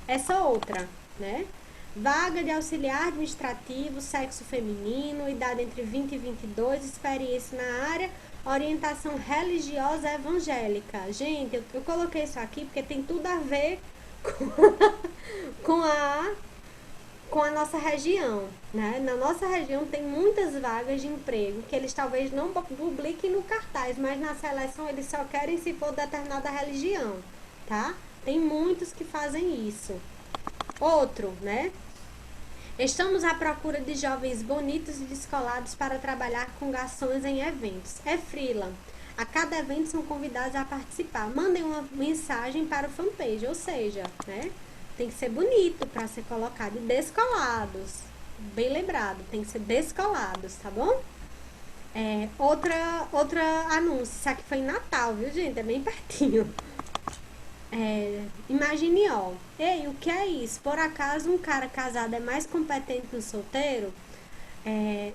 Essa outra, né? Vaga de auxiliar administrativo, sexo feminino, idade entre 20 e 22, experiência na área, orientação religiosa evangélica. Gente, eu coloquei isso aqui porque tem tudo a ver com a nossa região, né? Na nossa região tem muitas vagas de emprego que eles talvez não publiquem no cartaz, mas na seleção eles só querem se for determinada religião, tá? Tem muitos que fazem isso. Outro, né? Estamos à procura de jovens bonitos e descolados para trabalhar com garçons em eventos. É freela. A cada evento são convidados a participar. Mandem uma mensagem para o fanpage, ou seja, né? Tem que ser bonito para ser colocado. E descolados. Bem lembrado, tem que ser descolados, tá bom? Outra anúncio. Isso aqui foi em Natal, viu, gente? É bem pertinho. Imagine, ó. Ei, o que é isso? Por acaso um cara casado é mais competente que um solteiro?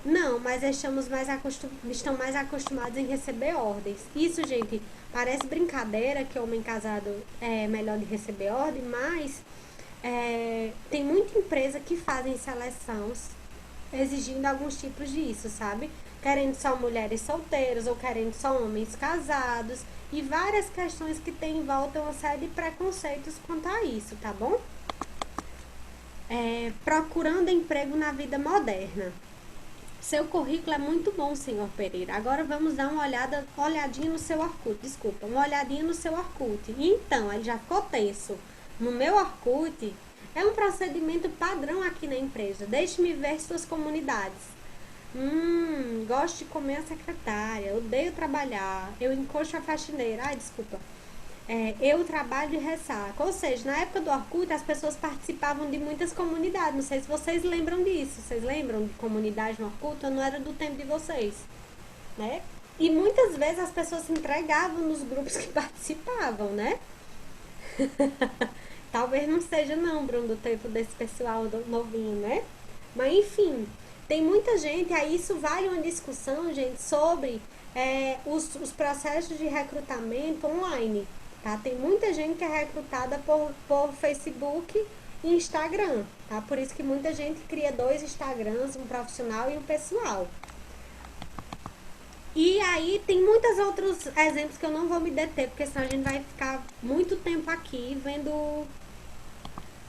Não, mas estão mais acostumados em receber ordens. Isso, gente, parece brincadeira que homem casado é melhor de receber ordem, mas tem muita empresa que fazem seleções exigindo alguns tipos disso, sabe? Querendo só mulheres solteiras ou querendo só homens casados e várias questões que tem em volta uma série de preconceitos quanto a isso, tá bom? Procurando emprego na vida moderna. Seu currículo é muito bom, senhor Pereira. Agora vamos dar uma olhadinha no seu Orkut. Desculpa, uma olhadinha no seu Orkut. Então, ele já ficou tenso. No meu Orkut, é um procedimento padrão aqui na empresa. Deixe-me ver suas comunidades. Gosto de comer a secretária. Odeio trabalhar. Eu encoxo a faxineira. Ai, desculpa. Eu trabalho de ressaca. Ou seja, na época do Orkut, as pessoas participavam de muitas comunidades. Não sei se vocês lembram disso. Vocês lembram de comunidade no Orkut? Eu não era do tempo de vocês, né? E muitas vezes as pessoas se entregavam nos grupos que participavam, né? Talvez não seja não, Bruno, do tempo desse pessoal novinho, né? Mas enfim, tem muita gente, aí isso vale uma discussão, gente, sobre os processos de recrutamento online, tá? Tem muita gente que é recrutada por Facebook e Instagram, tá? Por isso que muita gente cria 2 Instagrams, um profissional e um pessoal. E aí tem muitos outros exemplos que eu não vou me deter, porque senão a gente vai ficar muito tempo aqui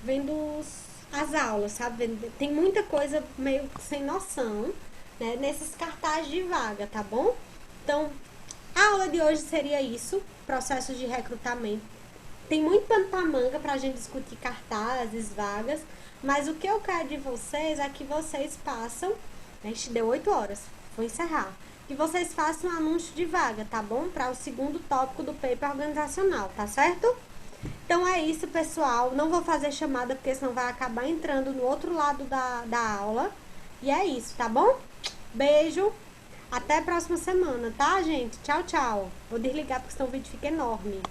vendo as aulas, sabe? Tem muita coisa meio sem noção, né? Nesses cartazes de vaga, tá bom? Então, a aula de hoje seria isso, processos de recrutamento. Tem muito pano pra manga pra gente discutir cartazes, vagas, mas o que eu quero de vocês é que vocês façam, a gente deu 8 horas, vou encerrar, que vocês façam um anúncio de vaga, tá bom? Para o segundo tópico do paper organizacional, tá certo? Então é isso, pessoal. Não vou fazer chamada, porque senão vai acabar entrando no outro lado da aula. E é isso, tá bom? Beijo. Até a próxima semana, tá, gente? Tchau, tchau. Vou desligar, porque senão o vídeo fica enorme.